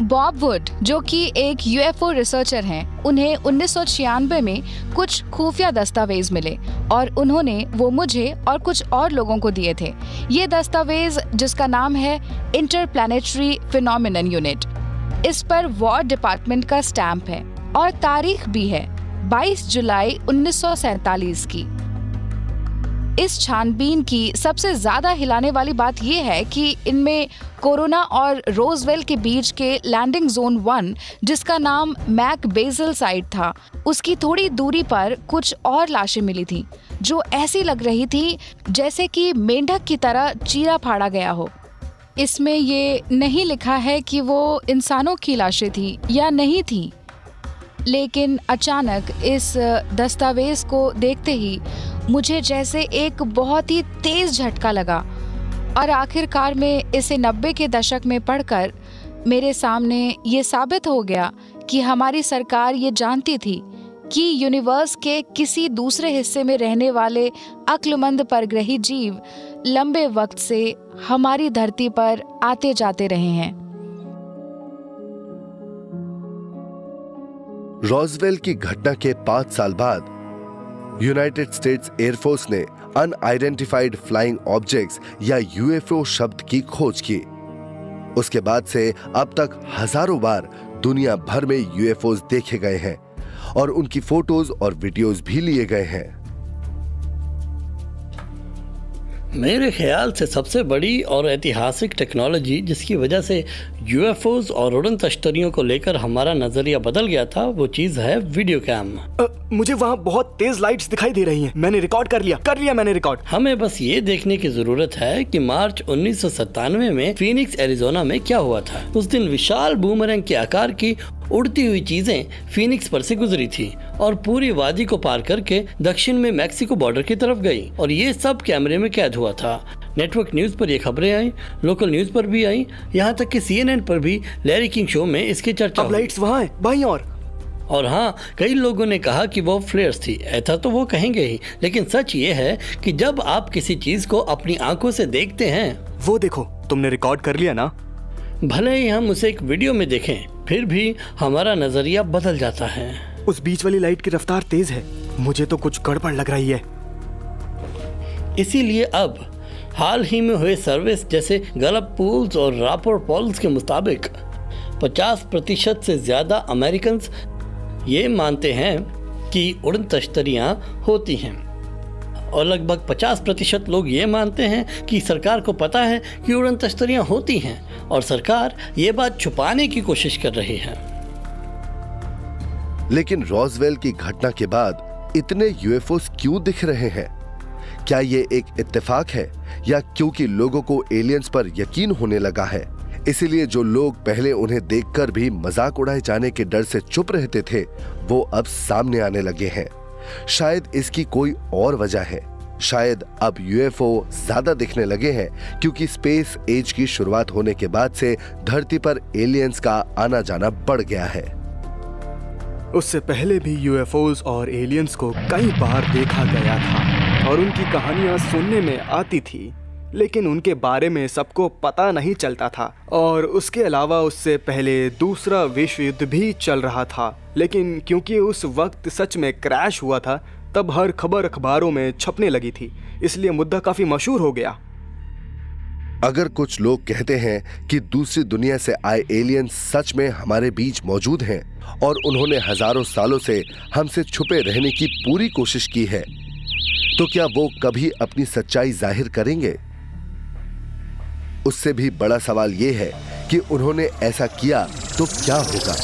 बॉब वुड, जो कि एक यूएफओ रिसर्चर हैं, उन्हें 1996 में कुछ खुफिया दस्तावेज मिले और उन्होंने वो मुझे और कुछ और लोगों को दिए थे। ये दस्तावेज, जिसका नाम है इंटरप्लैनेटरी फिनोमिनन यूनिट, इस पर वॉर डिपार्टमेंट का स्टैंप है और तारीख भी है 22 जुलाई 1947 की। इस छानबीन की सबसे ज्यादा हिलाने वाली बात यह है कि इनमें कोरोना और रोजवेल के बीच के लैंडिंग जोन 1, जिसका नाम मैक बेजल साइट था, उसकी थोड़ी दूरी पर कुछ और लाशें मिली थीं, जो ऐसी लग रही थी जैसे कि मेंढक की तरह चीरा फाड़ा गया हो। इसमें ये नहीं लिखा है कि वो इंसानों की लाशें थी या नहीं थी, लेकिन अचानक इस दस्तावेज को देखते ही मुझे जैसे एक बहुत ही तेज झटका लगा, और आखिरकार में इसे 90 के दशक में पढ़कर मेरे सामने ये साबित हो गया कि हमारी सरकार ये जानती थी कि यूनिवर्स के किसी दूसरे हिस्से में रहने वाले अक्लमंद परग्रही जीव लंबे वक्त से हमारी धरती पर आते जाते रहे हैं। रॉसवेल की घटना के 5 साल बाद यूनाइटेड स्टेट्स एयरफोर्स ने अनआइडेंटिफाइड फ्लाइंग ऑब्जेक्ट्स या यूएफओ शब्द की खोज की। उसके बाद से अब तक हजारों बार दुनिया भर में यूएफओस देखे गए हैं और उनकी फोटोज और वीडियोस भी लिए गए हैं। मेरे ख्याल से सबसे बड़ी और ऐतिहासिक टेक्नोलॉजी जिसकी वजह से यूएफओज और उड़न तश्तरियों को लेकर हमारा नजरिया बदल गया था, वो चीज है वीडियो कैम। मुझे वहाँ बहुत तेज लाइट्स दिखाई दे रही हैं। मैंने रिकॉर्ड कर लिया मैंने रिकॉर्ड। हमें बस ये देखने की जरूरत है कि मार्च 1997 में फीनिक्स एरिजोना में क्या हुआ था। उस दिन विशाल बूमरैंग के आकार की उड़ती हुई चीजें फीनिक्स पर से गुजरी थी और पूरी वादी को पार करके दक्षिण में मैक्सिको बॉर्डर की तरफ गई, और ये सब कैमरे में कैद हुआ था। नेटवर्क न्यूज पर ये खबरें आई, लोकल न्यूज पर भी आई, यहाँ तक कि CNN पर भी लैरी किंग शो में इसकी चर्चा अब लाइट्स वहाँ हैं बाईं और हाँ, कई लोगों ने कहा कि वो फ्लेयर्स थी। ऐसा तो वो कहेंगे ही, लेकिन सच ये है कि जब आप किसी चीज को अपनी आंखों से देखते हैं, वो देखो, तुमने रिकॉर्ड कर लिया ना। भले ही हम उसे एक वीडियो में देखें, फिर भी हमारा नजरिया बदल जाता है। उस बीच वाली लाइट की रफ्तार तेज है, मुझे तो कुछ गड़बड़ लग रही है। इसीलिए अब हाल ही में हुए सर्विस जैसे गलप पोल्स और रापर पोल्स के मुताबिक 50% से ज्यादा अमेरिकन ये मानते हैं कि उड़न तश्तरियां होती हैं, और लगभग 50% लोग ये मानते हैं कि सरकार को पता है कि उड़न तश्तरियां होती हैं और सरकार ये बात छुपाने की कोशिश कर रही है। लेकिन रॉसवेल की घटना के बाद इतने यूएफओस क्यों दिख रहे हैं? क्या ये एक इत्तेफाक है या क्योंकि लोगों को एलियंस पर यकीन होने लगा है, इसीलिए जो लोग पहले उन्हें देखकर भी मजाक उड़ाए जाने के डर से चुप रहते थे, वो अब सामने आने लगे हैं? शायद इसकी कोई और वजह है। शायद अब यूएफओ ज्यादा दिखने लगे हैं क्योंकि स्पेस एज की शुरुआत होने के बाद से धरती पर एलियंस का आना जाना बढ़ गया है। उससे पहले भी यूएफओस और एलियंस को कई बार देखा गया था और उनकी कहानियां सुनने में आती थी, लेकिन उनके बारे में सबको पता नहीं चलता था। और उसके अलावा उससे पहले दूसरा विश्व युद्ध भी चल रहा था, लेकिन क्योंकि उस वक्त सच में क्रैश हुआ था, तब हर खबर अखबारों में छपने लगी थी, इसलिए मुद्दा काफी मशहूर हो गया। अगर कुछ लोग कहते हैं कि दूसरी दुनिया से आए एलियंस सच में हमारे बीच मौजूद हैं और उन्होंने हजारों सालों से हमसे छुपे रहने की पूरी कोशिश की है, तो क्या वो कभी अपनी सच्चाई जाहिर करेंगे? उससे भी बड़ा सवाल यह है कि उन्होंने ऐसा किया तो क्या होगा,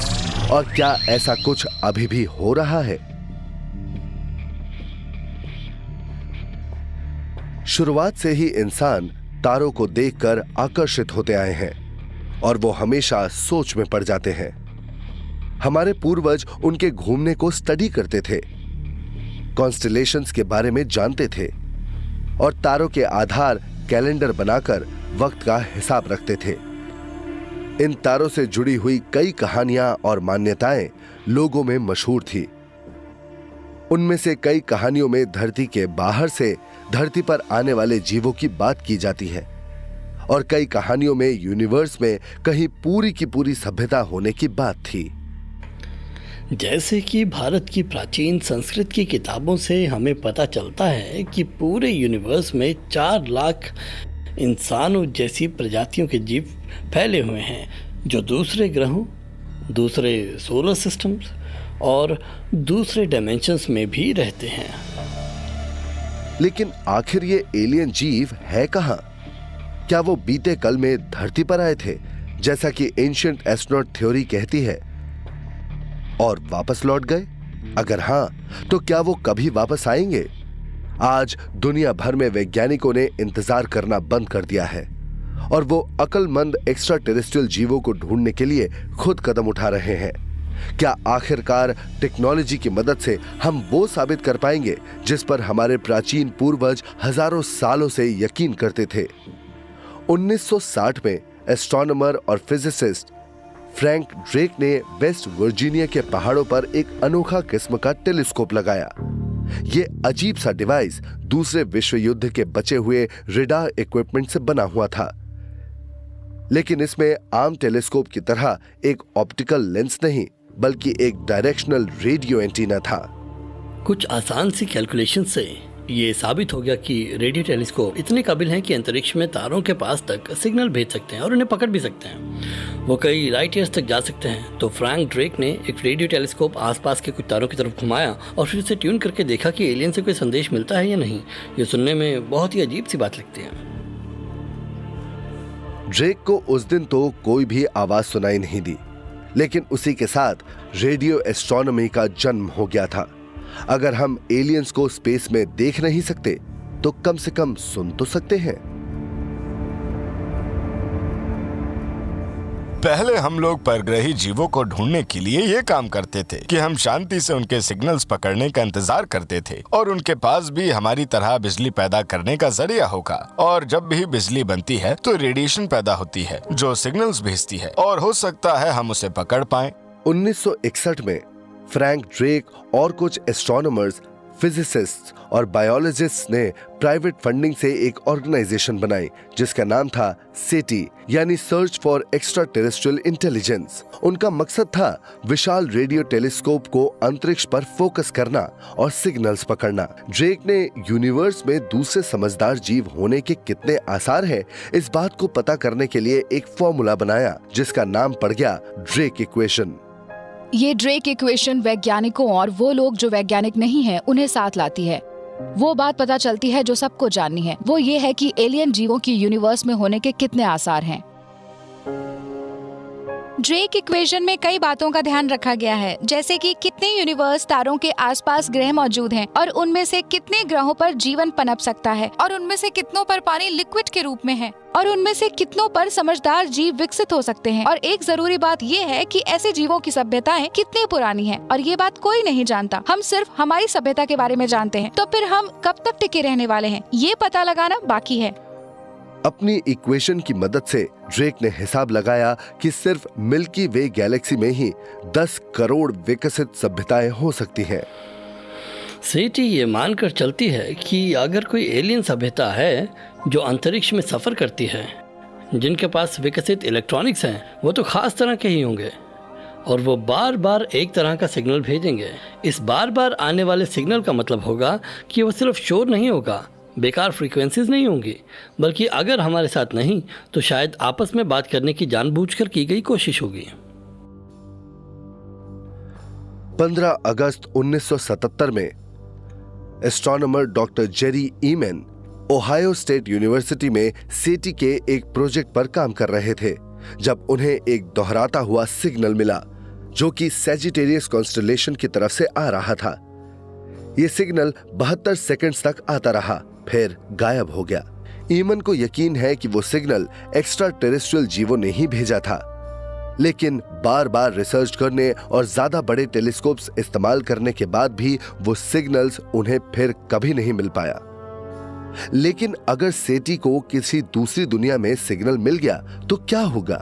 और क्या ऐसा कुछ अभी भी हो रहा है? शुरुआत से ही इंसान तारों को देखकर आकर्षित होते आए हैं और वो हमेशा सोच में पड़ जाते हैं। हमारे पूर्वज उनके घूमने को स्टडी करते थे, कॉन्स्टेलेशंस के बारे में जानते थे और तारों के आधार कैलेंडर बनाकर वक्त का हिसाब रखते थे। इन तारों से जुड़ी हुई कई कहानियां और मान्यताएं लोगों में मशहूर थी। उनमें से कई कहानियों में धरती के बाहर से धरती पर आने वाले जीवों की बात की जाती है और कई कहानियों में यूनिवर्स में कहीं पूरी की पूरी सभ्यता होने की बात थी। जैसे कि भारत की प्राचीन संस्कृत की किताबों से हमें पता चलता है कि पूरे यूनिवर्स में 4 लाख इंसानों जैसी प्रजातियों के जीव फैले हुए हैं, जो दूसरे ग्रहों, दूसरे सोलर सिस्टम्स और दूसरे डायमेंशंस में भी रहते हैं। लेकिन आखिर ये एलियन जीव है कहां? क्या वो बीते कल में धरती पर आए थे, जैसा कि एंशिएंट एस्ट्रोनॉट थ्योरी कहती है, और वापस लौट गए? अगर हां, तो क्या वो कभी वापस आएंगे? आज दुनिया भर में वैज्ञानिकों ने इंतजार करना बंद कर दिया है और वो अक्लमंद एक्स्ट्रा टेरेस्ट्रियल जीवों को ढूंढने के लिए खुद कदम उठा रहे हैं। क्या आखिरकार टेक्नोलॉजी की मदद से हम वो साबित कर पाएंगे जिस पर हमारे प्राचीन पूर्वज हजारों सालों से यकीन करते थे? 1960 में एस्ट्रोनॉमर और फिजिसिस्ट फ्रैंक ड्रेक ने वेस्ट वर्जीनिया के पहाड़ों पर एक अनोखा किस्म का टेलीस्कोप लगाया। ये अजीब सा डिवाइस दूसरे विश्व युद्ध के बचे हुए रेडार इक्विपमेंट से बना हुआ था, लेकिन इसमें आम टेलीस्कोप की तरह एक ऑप्टिकल लेंस नहीं, बल्कि एक डायरेक्शनल रेडियो एंटीना था। कुछ आसान सी कैलकुलेशन से ये साबित हो गया कि रेडियो टेलीस्कोप इतने काबिल हैं कि अंतरिक्ष में तारों के पास तक सिग्नल भेज सकते हैं और उन्हें पकड़ भी सकते हैं। वो कई लाइट ईयर्स तक जा सकते हैं। तो फ्रैंक ड्रेक ने एक रेडियो टेलीस्कोप आसपास के कुछ तारों की तरफ घुमाया और फिर उसे ट्यून करके देखा कि एलियन से कोई संदेश मिलता है या नहीं। ये सुनने में बहुत ही अजीब सी बात लगती है। ड्रेक को उस दिन तो कोई भी आवाज सुनाई नहीं दी, लेकिन उसी के साथ रेडियो एस्ट्रोनॉमी का जन्म हो गया था। अगर हम एलियंस को स्पेस में देख नहीं सकते तो कम से कम सुन तो सकते हैं। पहले हम लोग परग्रही जीवों को ढूंढने के लिए ये काम करते थे कि हम शांति से उनके सिग्नल्स पकड़ने का इंतजार करते थे और उनके पास भी हमारी तरह बिजली पैदा करने का जरिया होगा। और जब भी बिजली बनती है तो रेडिएशन पैदा होती है जो सिग्नल्स भेजती है और हो सकता है हम उसे पकड़ पाएं। 1961 में फ्रैंक ड्रेक और कुछ एस्ट्रोनॉमर्स, फिजिसिस्ट्स और बायोलॉजिस्ट्स ने प्राइवेट फंडिंग से एक ऑर्गेनाइजेशन बनाई जिसका नाम था सेटी, यानी search for extra terrestrial intelligence. उनका मकसद था विशाल रेडियो टेलीस्कोप को अंतरिक्ष पर फोकस करना और सिग्नल्स पकड़ना। ड्रेक ने यूनिवर्स में दूसरे समझदार जीव होने के कितने आसार हैं, इस बात को पता करने के लिए एक फॉर्मूला बनाया जिसका नाम पड़ गया ड्रेक इक्वेशन। ये ड्रेक इक्वेशन वैज्ञानिकों और वो लोग जो वैज्ञानिक नहीं हैं उन्हें साथ लाती है। वो बात पता चलती है जो सबको जाननी है, वो ये है कि एलियन जीवों की यूनिवर्स में होने के कितने आसार हैं। ड्रेक इक्वेशन में कई बातों का ध्यान रखा गया है, जैसे कि कितने यूनिवर्स तारों के आसपास ग्रह मौजूद हैं और उनमें से कितने ग्रहों पर जीवन पनप सकता है और उनमें से कितनों पर पानी लिक्विड के रूप में है और उनमें से कितनों पर समझदार जीव विकसित हो सकते हैं। और एक जरूरी बात ये है कि ऐसे जीवों की सभ्यताएं कितनी पुरानी हैं और ये बात कोई नहीं जानता। हम सिर्फ हमारी सभ्यता के बारे में जानते हैं। तो फिर हम कब तक टिके रहने वाले हैं, ये पता लगाना बाकी है। अपनी इक्वेशन की मदद से ड्रेक ने हिसाब लगाया कि सिर्फ मिल्की वे गैलेक्सी में ही 10 करोड़ विकसित सभ्यताएं हो सकती हैं। सेटी ये मानकर चलती है कि अगर कोई एलियन सभ्यता है जो अंतरिक्ष में सफ़र करती है, जिनके पास विकसित इलेक्ट्रॉनिक्स हैं, वो तो खास तरह के ही होंगे और वो बार बार एक तरह का सिग्नल भेजेंगे। इस बार बार आने वाले सिग्नल का मतलब होगा कि वो सिर्फ शोर नहीं होगा, बेकार फ्रीक्वेंसीज नहीं होंगी, बल्कि अगर हमारे साथ नहीं तो शायद आपस में बात करने की जानबूझकर की गई कोशिश होगी। 15 अगस्त 1977 में एस्ट्रोनॉमर डॉक्टर जेरी ईमन ओहायो स्टेट यूनिवर्सिटी में सेटी के एक प्रोजेक्ट पर काम कर रहे थे जब उन्हें एक दोहराता हुआ सिग्नल मिला जो कि सैजिटेरियस कॉन्स्टेलेशन की तरफ से आ रहा था। यह सिग्नल 72 सेकंड्स तक आता रहा, फिर गायब हो गया। ईमन को यकीन है कि वो सिग्नल एक्स्ट्रा टेरेस्ट्रियल जीवों ने ही भेजा था, लेकिन बार बार रिसर्च करने और ज्यादा बड़े टेलीस्कोप्स इस्तेमाल करने के बाद भी वो सिग्नल्स उन्हें फिर कभी नहीं मिल पाया। लेकिन अगर सेटी को किसी दूसरी दुनिया में सिग्नल मिल गया तो क्या होगा?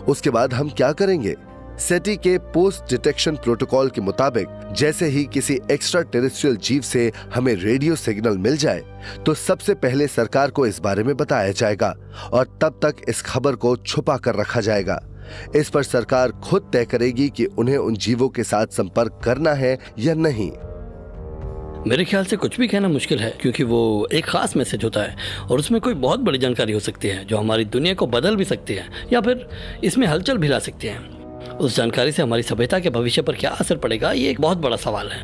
उसके बाद हम क्या करेंगे? सेटी के पोस्ट डिटेक्शन प्रोटोकॉल के मुताबिक जैसे ही किसी एक्स्ट्रा टेरेस्ट्रियल जीव से हमें रेडियो सिग्नल मिल जाए तो सबसे पहले सरकार को इस बारे में बताया जाएगा और तब तक इस खबर को छुपा कर रखा जाएगा। इस पर सरकार खुद तय करेगी कि उन्हें उन जीवों के साथ संपर्क करना है या नहीं। मेरे ख्याल से कुछ भी कहना मुश्किल है, क्योंकि वो एक खास मैसेज होता है और उसमें कोई बहुत बड़ी जानकारी हो सकती है जो हमारी दुनिया को बदल भी सकती है या फिर इसमें हलचल भी ला सकती है। उस जानकारी से हमारी सभ्यता के भविष्य पर क्या असर पड़ेगा, ये एक बहुत बड़ा सवाल है।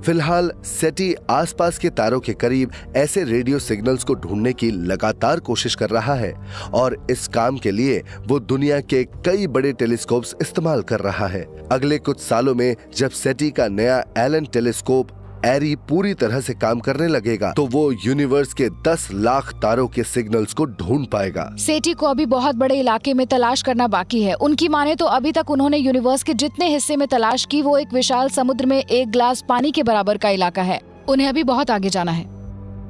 फिलहाल सेटी आसपास के तारों के करीब ऐसे रेडियो सिग्नल्स को ढूंढने की लगातार कोशिश कर रहा है और इस काम के लिए वो दुनिया के कई बड़े टेलीस्कोप्स इस्तेमाल कर रहा है। अगले कुछ सालों में जब सेटी का नया एलन टेलीस्कोप एरी पूरी तरह से काम करने लगेगा तो वो यूनिवर्स के 10 लाख तारों के सिग्नल्स को ढूंढ पाएगा। सेटी को अभी बहुत बड़े इलाके में तलाश करना बाकी है। उनकी माने तो अभी तक उन्होंने यूनिवर्स के जितने हिस्से में तलाश की वो एक विशाल समुद्र में एक ग्लास पानी के बराबर का इलाका है। उन्हें अभी बहुत आगे जाना है।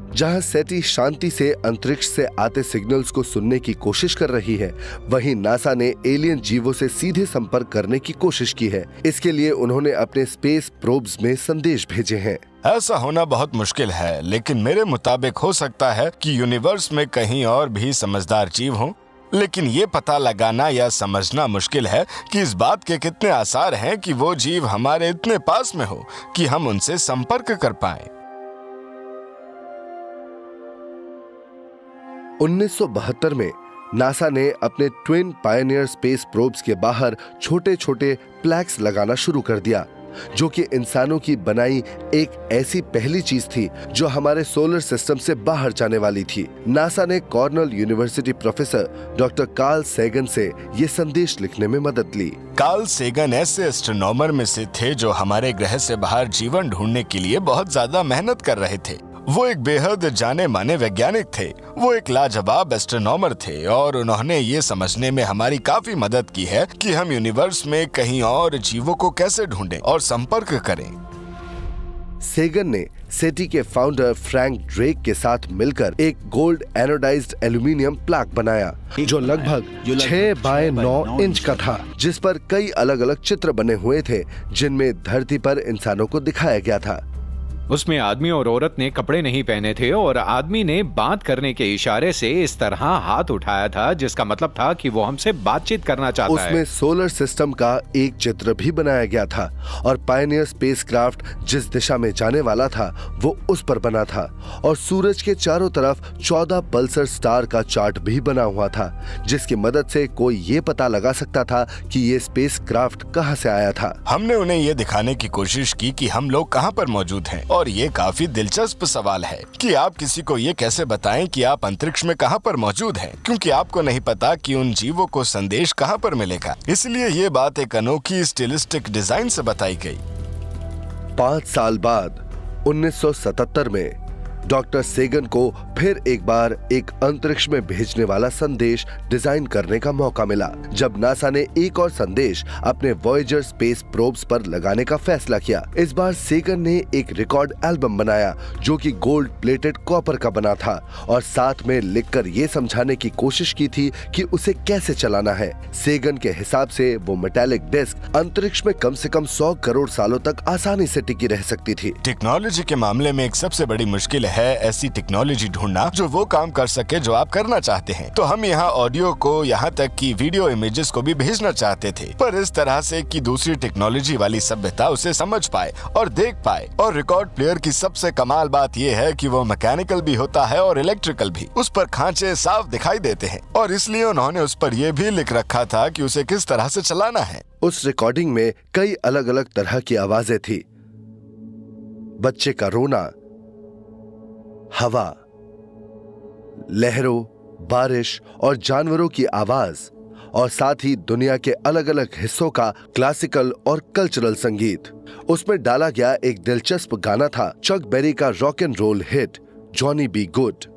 जहां सेटी शांति से अंतरिक्ष से आते सिग्नल्स को सुनने की कोशिश कर रही है, वहीं नासा ने एलियन जीवों से सीधे संपर्क करने की कोशिश की है। इसके लिए उन्होंने अपने स्पेस प्रोब्स में संदेश भेजे हैं। ऐसा होना बहुत मुश्किल है, लेकिन मेरे मुताबिक हो सकता है कि यूनिवर्स में कहीं और भी समझदार जीव हों लेकिन ये पता लगाना या समझना मुश्किल है कि इस बात के कितने आसार हैं कि वो जीव हमारे इतने पास में हो कि हम उनसे संपर्क कर पाएं। 1972 में नासा ने अपने ट्विन पायनियर स्पेस प्रोब्स के बाहर छोटे छोटे प्लैक्स लगाना शुरू कर दिया, जो कि इंसानों की बनाई एक ऐसी पहली चीज थी जो हमारे सोलर सिस्टम से बाहर जाने वाली थी। नासा ने Cornell University professor doctor Carl Sagan से ये संदेश लिखने में मदद ली। कार्ल सैगन ऐसे एस्ट्रोनॉमर में से थे जो हमारे ग्रह से बाहर जीवन ढूंढने के लिए बहुत ज्यादा मेहनत कर रहे थे। वो एक बेहद जाने माने वैज्ञानिक थे। वो एक लाजवाब एस्ट्रोनॉमर थे और उन्होंने ये समझने में हमारी काफी मदद की है कि हम यूनिवर्स में कहीं और जीवों को कैसे ढूंढें और संपर्क करें। सेगन ने सेटी के फाउंडर फ्रैंक ड्रेक के साथ मिलकर एक गोल्ड एनोडाइज्ड एल्यूमिनियम प्लाक बनाया जो लगभग 6 बाय 9 इंच का था, जिस पर कई अलग अलग चित्र बने हुए थे जिनमें धरती पर इंसानों को दिखाया गया था। उसमें आदमी और औरत ने कपड़े नहीं पहने थे और आदमी ने बात करने के इशारे से इस तरह हाथ उठाया था, जिसका मतलब था कि वो हमसे बातचीत करना चाहता है। उसमें सोलर सिस्टम का एक चित्र भी बनाया गया था और पायनियर स्पेसक्राफ्ट जिस दिशा में जाने वाला था वो उस पर बना था और सूरज के चारों तरफ 14 पल्सर स्टार का चार्ट भी बना हुआ था, जिसकी मदद से कोई ये पता लगा सकता था कि ये स्पेसक्राफ्ट कहां से आया था। हमने उन्हें ये दिखाने की कोशिश की कि हम लोग कहां पर मौजूद हैं। और ये काफी दिलचस्प सवाल है कि आप किसी को ये कैसे बताएं कि आप अंतरिक्ष में कहां पर मौजूद हैं, क्योंकि आपको नहीं पता कि उन जीवों को संदेश कहां पर मिलेगा। इसलिए ये बात एक अनोखी स्टिलिस्टिक डिजाइन से बताई गई। 5 साल बाद 1977 में डॉक्टर सेगन को फिर एक बार एक अंतरिक्ष में भेजने वाला संदेश डिजाइन करने का मौका मिला, जब नासा ने एक और संदेश अपने वॉयेजर स्पेस प्रोब्स पर लगाने का फैसला किया। इस बार सेगन ने एक रिकॉर्ड एल्बम बनाया जो कि गोल्ड प्लेटेड कॉपर का बना था और साथ में लिखकर ये समझाने की कोशिश की थी कि उसे कैसे चलाना है। सेगन के हिसाब से वो मेटालिक डिस्क अंतरिक्ष में कम से कम 100 करोड़ सालों तक आसानी से टिकी रह सकती थी। टेक्नोलॉजी के मामले में एक सबसे बड़ी मुश्किल है ऐसी टेक्नोलॉजी ढूंढना जो वो काम कर सके जो आप करना चाहते हैं। तो हम यहाँ ऑडियो को, यहाँ तक कि वीडियो इमेजेस को भी भेजना चाहते थे, पर इस तरह से कि दूसरी टेक्नोलॉजी वाली सभ्यता उसे समझ पाए और देख पाए। और रिकॉर्ड प्लेयर की सबसे कमाल बात यह है कि वो मैकेनिकल भी होता है और इलेक्ट्रिकल भी। उस पर खांचे साफ दिखाई देते हैं और इसलिए उन्होंने उस पर यह भी लिख रखा था कि उसे किस तरह से चलाना है। उस रिकॉर्डिंग में कई अलग अलग तरह की आवाजें थी। बच्चे का रोना, हवा, लहरों, बारिश और जानवरों की आवाज और साथ ही दुनिया के अलग अलग हिस्सों का क्लासिकल और कल्चरल संगीत। उसमें डाला गया एक दिलचस्प गाना था चक बेरी का rock and roll hit Johnny B Goode.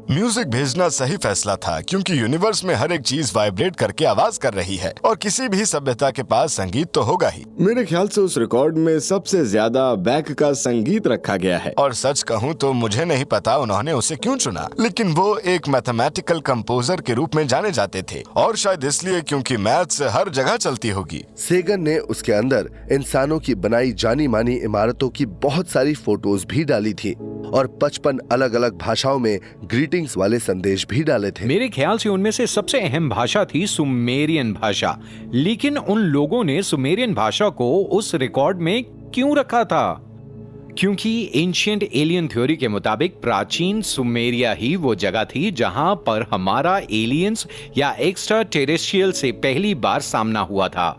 Music भेजना सही फैसला था क्योंकि यूनिवर्स में हर एक चीज वाइब्रेट करके आवाज कर रही है और किसी भी सभ्यता के पास संगीत तो होगा ही। मेरे ख्याल से उस रिकॉर्ड में सबसे ज्यादा बैक का संगीत रखा गया है। और सच कहूँ तो मुझे नहीं पता उन्होंने उसे क्यों चुना, लेकिन वो एक मैथमेटिकल कंपोजर के रूप में जाने जाते थे और शायद इसलिए क्योंकि मैथ्स हर जगह चलती होगी। सेगन ने उसके अंदर इंसानों की बनाई जानी मानी इमारतों की बहुत सारी फोटोज भी डाली थी और 55 अलग अलग भाषाओं में ग्रीटिंग्स वाले संदेश भी डाले थे। मेरे ख्याल से उनमें से सबसे अहम भाषा थी सुमेरियन भाषा, लेकिन उन लोगों ने सुमेरियन भाषा को उस रिकॉर्ड में क्यों रखा था? क्योंकि एंशिएंट एलियन थ्योरी के मुताबिक प्राचीन सुमेरिया ही वो जगह थी जहां पर हमारा एलियंस या एक्स्ट्रा टेरेस्ट्रियल से पहली बार सामना हुआ था।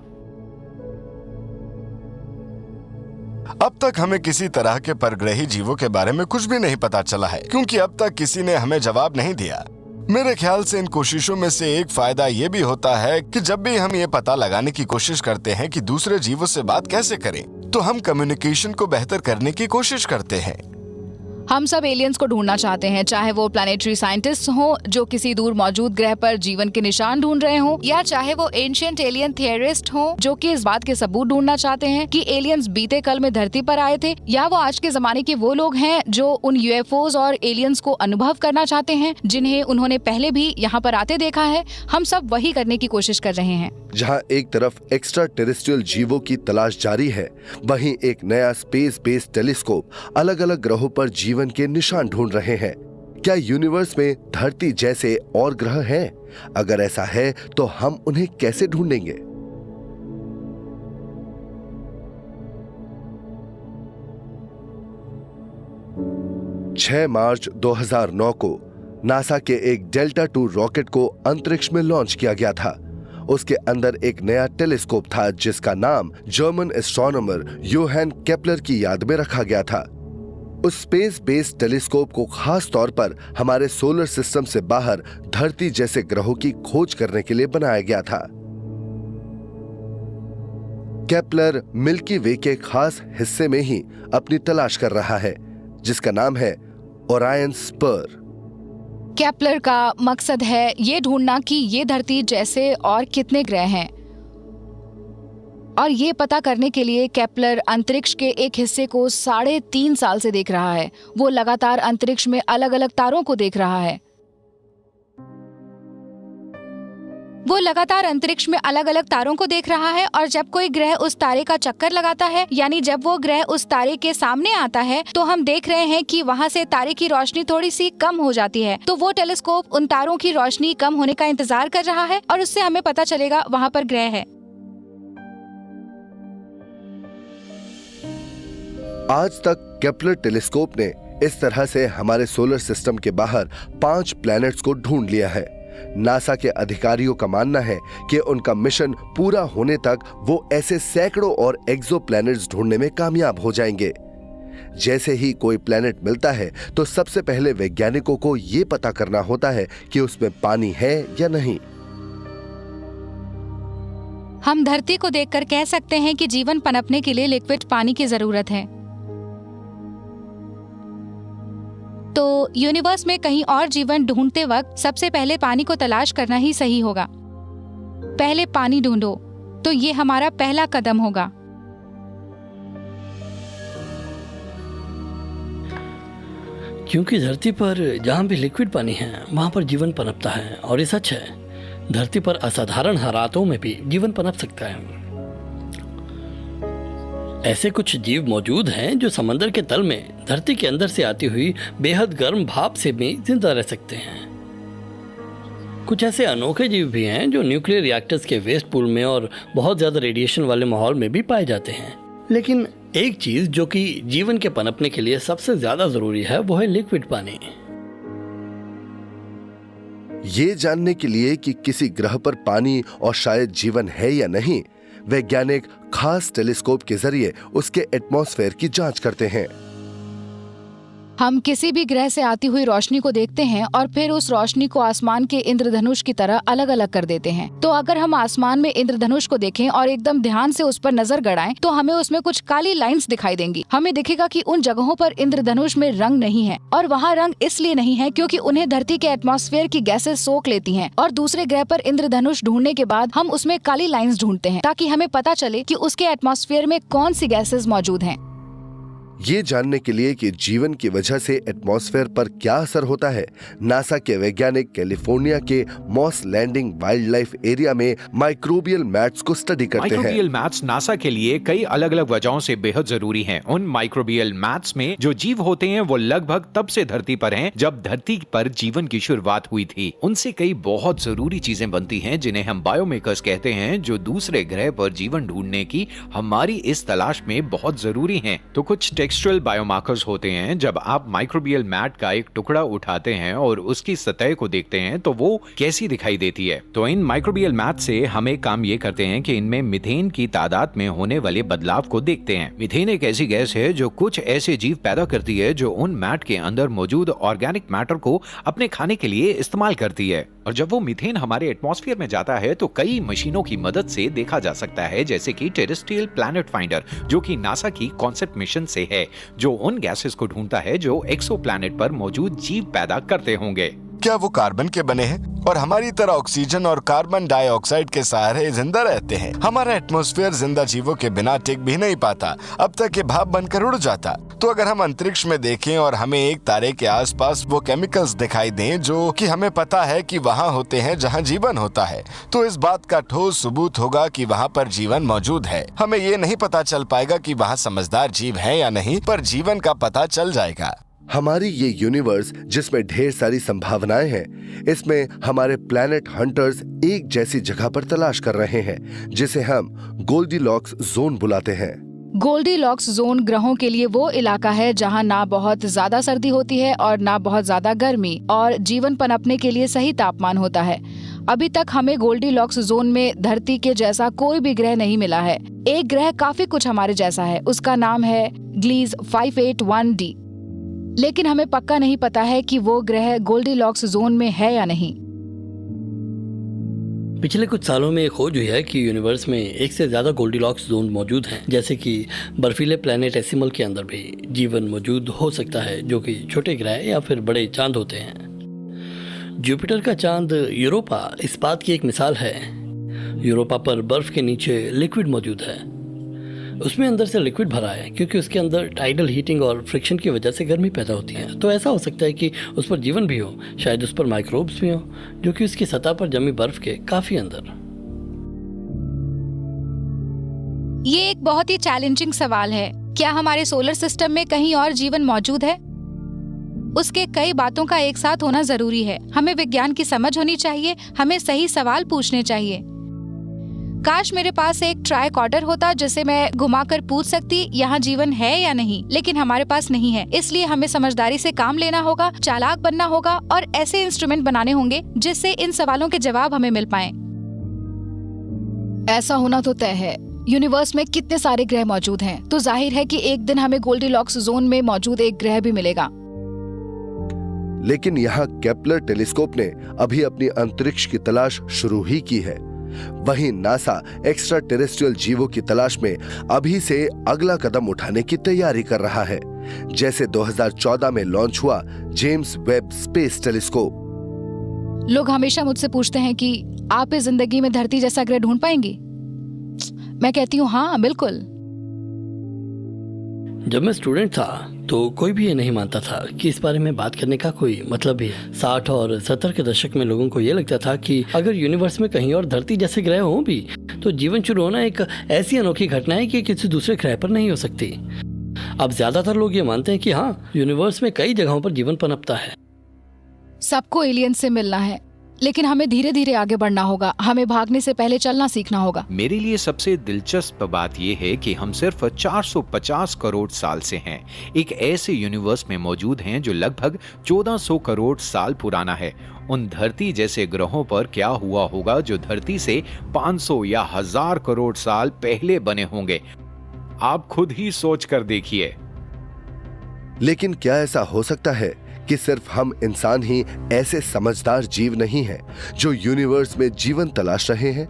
अब तक हमें किसी तरह के परग्रही जीवों के बारे में कुछ भी नहीं पता चला है क्योंकि अब तक किसी ने हमें जवाब नहीं दिया। मेरे ख्याल से इन कोशिशों में से एक फायदा ये भी होता है कि जब भी हम ये पता लगाने की कोशिश करते हैं कि दूसरे जीवों से बात कैसे करें, तो हम कम्युनिकेशन को बेहतर करने की कोशिश करते हैं। हम सब एलियंस को ढूंढना चाहते हैं, चाहे वो प्लैनेटरी साइंटिस्ट हों जो किसी दूर मौजूद ग्रह पर जीवन के निशान ढूंढ रहे हों, या चाहे वो एंशिएंट एलियन थियरिस्ट हों जो कि इस बात के सबूत ढूंढना चाहते हैं कि एलियंस बीते कल में धरती पर आए थे, या वो आज के जमाने के वो लोग हैं जो उन यूएफओज और एलियंस को अनुभव करना चाहते हैं जिन्हें उन्होंने पहले भी यहाँ पर आते देखा है। हम सब वही करने की कोशिश कर रहे हैं। जहाँ एक तरफ एक्स्ट्रा टेरेस्ट्रियल जीवों की तलाश जारी है, वहीं एक नया स्पेस बेस्ड टेलीस्कोप अलग अलग ग्रहों पर जीवन के निशान ढूंढ रहे हैं। क्या यूनिवर्स में धरती जैसे और ग्रह हैं? अगर ऐसा है तो हम उन्हें कैसे ढूंढेंगे? छह मार्च 2009 को नासा के एक डेल्टा 2 रॉकेट को अंतरिक्ष में लॉन्च किया गया था। उसके अंदर एक नया टेलीस्कोप था जिसका नाम जर्मन एस्ट्रोनॉमर योहान केपलर की याद में रखा गया था। उस स्पेस बेस्ड टेलीस्कोप को खास तौर पर हमारे सोलर सिस्टम से बाहर धरती जैसे ग्रहों की खोज करने के लिए बनाया गया था। केपलर मिल्की वे के खास हिस्से में ही अपनी तलाश कर रहा है जिसका नाम है ओरायन स्पर। केपलर का मकसद है ये ढूंढना कि ये धरती जैसे और कितने ग्रह हैं, और ये पता करने के लिए केपलर अंतरिक्ष के एक हिस्से को 3.5 साल से देख रहा है। वो लगातार अंतरिक्ष में अलग अलग तारों को देख रहा है। और जब कोई ग्रह उस तारे का चक्कर लगाता है, यानी जब वो ग्रह उस तारे के सामने आता है, तो हम देख रहे हैं कि वहाँ से तारे की रोशनी थोड़ी सी कम हो जाती है। तो वो टेलीस्कोप उन तारों की रोशनी कम होने का इंतजार कर रहा है और उससे हमें पता चलेगा वहाँ पर ग्रह है। आज तक केपलर टेलीस्कोप ने इस तरह से हमारे सोलर सिस्टम के बाहर 5 प्लैनेट्स को ढूंढ लिया है। नासा के अधिकारियों का मानना है कि उनका मिशन पूरा होने तक वो ऐसे सैकड़ों और एक्सोप्लैनेट्स ढूंढने में कामयाब हो जाएंगे। जैसे ही कोई प्लैनेट मिलता है तो सबसे पहले वैज्ञानिकों को ये पता करना होता है कि उसमें पानी है या नहीं। हम धरती को देखकर कह सकते हैं कि जीवन पनपने के लिए लिक्विड पानी की जरूरत है। तो यूनिवर्स में कहीं और जीवन ढूंढते वक्त सबसे पहले पानी को तलाश करना ही सही होगा। पहले पानी ढूंढो, तो ये हमारा पहला कदम होगा। क्योंकि धरती पर जहाँ भी लिक्विड पानी है वहाँ पर जीवन पनपता है, और ये सच है। धरती पर असाधारण हालातों में भी जीवन पनप सकता है। ऐसे कुछ जीव मौजूद हैं जो समंदर के तल में धरती के अंदर से आती हुई बेहद गर्म भाप से भी जिंदा रह सकते हैं। कुछ ऐसे अनोखे जीव भी हैं जो न्यूक्लियर रिएक्टर्स के वेस्ट पूल में और बहुत ज्यादा रेडिएशन वाले माहौल में भी पाए जाते हैं। लेकिन एक चीज जो कि जीवन के पनपने के लिए सबसे ज्यादा जरूरी है वो है लिक्विड पानी। ये जानने के लिए कि किसी ग्रह पर पानी और शायद जीवन है या नहीं, वैज्ञानिक खास टेलीस्कोप के जरिए उसके एटमॉस्फेयर की जांच करते हैं। हम किसी भी ग्रह से आती हुई रोशनी को देखते हैं और फिर उस रोशनी को आसमान के इंद्रधनुष की तरह अलग अलग कर देते हैं। तो अगर हम आसमान में इंद्रधनुष को देखें और एकदम ध्यान से उस पर नजर गड़ाएं, तो हमें उसमें कुछ काली लाइंस दिखाई देंगी। हमें दिखेगा कि उन जगहों पर इंद्रधनुष में रंग नहीं है, और वहाँ रंग इसलिए नहीं है क्योंकि उन्हें धरती के एटमॉस्फेयर की गैसें सोख लेती हैं। और दूसरे ग्रह पर इंद्रधनुष ढूंढने के बाद हम उसमें काली लाइंस ढूंढते हैं ताकि हमें पता चले कि उसके एटमॉस्फेयर में कौन सी गैसेज मौजूद हैं। ये जानने के लिए कि जीवन की वजह से एटमॉस्फेयर पर क्या असर होता है, नासा के वैज्ञानिक कैलिफोर्निया के Moss Landing Wildlife Area में माइक्रोबियल मैट्स को स्टडी करते हैं। माइक्रोबियल मैट्स नासा के लिए कई अलग अलग वजहों से बेहद जरूरी हैं। उन माइक्रोबियल मैट्स में जो जीव होते हैं वो लगभग तब से धरती पर हैं जब धरती पर जीवन की शुरुआत हुई थी। उनसे कई बहुत जरूरी चीजें बनती हैं जिन्हें हम बायोमेकर्स कहते हैं, जो दूसरे ग्रह पर जीवन ढूंढने की हमारी इस तलाश में बहुत जरूरी हैं। तो कुछ टेक्सचुअल बायोमार्कर्स होते हैं। जब आप माइक्रोबियल मैट का एक टुकड़ा उठाते हैं और उसकी सतह को देखते हैं तो वो कैसी दिखाई देती है। तो इन माइक्रोबियल मैट से हम एक काम ये करते हैं कि इनमें मीथेन की तादाद में होने वाले बदलाव को देखते हैं। मीथेन एक ऐसी गैस है जो कुछ ऐसे जीव पैदा करती है जो उन मैट के अंदर मौजूद ऑर्गेनिक मैटर को अपने खाने के लिए इस्तेमाल करती है। और जब वो मीथेन हमारे एटमॉस्फेयर में जाता है तो कई मशीनों की मदद से देखा जा सकता है, जैसे कि टेरेस्ट्रियल प्लैनेट फाइंडर जो कि नासा की कॉन्सेप्ट मिशन से है, जो उन गैसेस को ढूंढता है जो एक्सोप्लैनेट पर मौजूद जीव पैदा करते होंगे। क्या वो कार्बन के बने हैं और हमारी तरह ऑक्सीजन और कार्बन डाइऑक्साइड के सहारे जिंदा रहते हैं? हमारा एटमॉस्फेयर जिंदा जीवों के बिना टिक भी नहीं पाता, अब तक ये भाप बनकर उड़ जाता। तो अगर हम अंतरिक्ष में देखें और हमें एक तारे के आसपास वो केमिकल्स दिखाई दें जो कि हमें पता है कि वहाँ होते हैं जहाँ जीवन होता है, तो इस बात का ठोस सबूत होगा कि वहाँ पर जीवन मौजूद है। हमें ये नहीं पता चल पाएगा कि वहाँ समझदार जीव है या नहीं, पर जीवन का पता चल जाएगा। हमारी ये यूनिवर्स जिसमें ढेर सारी संभावनाएं हैं, इसमें हमारे प्लैनेट हंटर्स एक जैसी जगह पर तलाश कर रहे हैं जिसे हम गोल्डीलॉक्स जोन बुलाते हैं। गोल्डीलॉक्स जोन ग्रहों के लिए वो इलाका है जहाँ ना बहुत ज्यादा सर्दी होती है और ना बहुत ज्यादा गर्मी, और जीवन पनपने के लिए सही तापमान होता है। अभी तक हमें गोल्डीलॉक्स जोन में धरती के जैसा कोई भी ग्रह नहीं मिला है। एक ग्रह काफी कुछ हमारे जैसा है, उसका नाम है ग्लीज 581d, लेकिन हमें पक्का नहीं पता है कि वो ग्रह गोल्डीलॉक्स जोन में है या नहीं। पिछले कुछ सालों में खोज हुई है कि यूनिवर्स में एक से ज्यादा गोल्डीलॉक्स जोन मौजूद हैं, जैसे कि बर्फीले प्लैनेट एसिमल के अंदर भी जीवन मौजूद हो सकता है, जो कि छोटे ग्रह या फिर बड़े चांद होते हैं। जुपिटर का चांद यूरोपा इस बात की एक मिसाल है। यूरोपा पर बर्फ के नीचे लिक्विड मौजूद है, उसमें अंदर से लिक्विड भरा है क्योंकि उसके अंदर टाइडल हीटिंग और फ्रिक्शन की वजह से गर्मी पैदा होती है। तो ऐसा हो सकता है कि उस पर जीवन भी हो, शायद उस पर माइक्रोब्स भी हो, जो कि उसकी सतह पर जमी बर्फ के काफी अंदर। ये एक बहुत ही चैलेंजिंग सवाल है। क्या हमारे सोलर सिस्टम में कहीं और जीवन मौजूद है? उसके कई बातों का एक साथ होना जरूरी है। हमें विज्ञान की समझ होनी चाहिए, हमें सही सवाल पूछने चाहिए। काश मेरे पास एक ट्राइकॉर्डर होता जिसे मैं घुमाकर पूछ सकती यहाँ जीवन है या नहीं, लेकिन हमारे पास नहीं है। इसलिए हमें समझदारी से काम लेना होगा, चालाक बनना होगा और ऐसे इंस्ट्रूमेंट बनाने होंगे जिससे इन सवालों के जवाब हमें मिल पाएं। ऐसा होना तो तय है। यूनिवर्स में कितने सारे ग्रह मौजूद हैं, तो जाहिर है कि एक दिन हमें गोल्डीलॉक्स जोन में मौजूद एक ग्रह भी मिलेगा। लेकिन यहाँ केपलर टेलीस्कोप ने अभी अपनी अंतरिक्ष की तलाश शुरू ही की है। वहीं नासा एक्स्ट्रा टेरेस्ट्रियल जीवों की तलाश में अभी से अगला कदम उठाने की तैयारी कर रहा है, जैसे 2014 में लॉन्च हुआ जेम्स वेब स्पेस टेलीस्कोप। लोग हमेशा मुझसे पूछते हैं कि आप इस जिंदगी में धरती जैसा ग्रह ढूंढ पाएंगी? मैं कहती हूँ हाँ, बिल्कुल। जब मैं स्टूडेंट था तो कोई भी ये नहीं मानता था कि इस बारे में बात करने का कोई मतलब भी है। 60 और 70 के दशक में लोगों को ये लगता था कि अगर यूनिवर्स में कहीं और धरती जैसे ग्रह हों भी तो जीवन शुरू होना एक ऐसी अनोखी घटना है कि किसी दूसरे ग्रह पर नहीं हो सकती। अब ज्यादातर लोग ये मानते हैं कि हाँ, यूनिवर्स में कई जगहों पर जीवन पनपता है। सबको एलियन से मिलना है, लेकिन हमें धीरे धीरे आगे बढ़ना होगा। हमें भागने से पहले चलना सीखना होगा। मेरे लिए सबसे दिलचस्प बात यह है कि हम सिर्फ 450 करोड़ साल से हैं, एक ऐसे यूनिवर्स में मौजूद हैं जो लगभग 1400 करोड़ साल पुराना है। उन धरती जैसे ग्रहों पर क्या हुआ होगा जो धरती से 500 या 1000 करोड़ साल पहले बने होंगे? आप खुद ही सोच कर देखिए। लेकिन क्या ऐसा हो सकता है कि सिर्फ हम इंसान ही ऐसे समझदार जीव नहीं हैं जो यूनिवर्स में जीवन तलाश रहे हैं?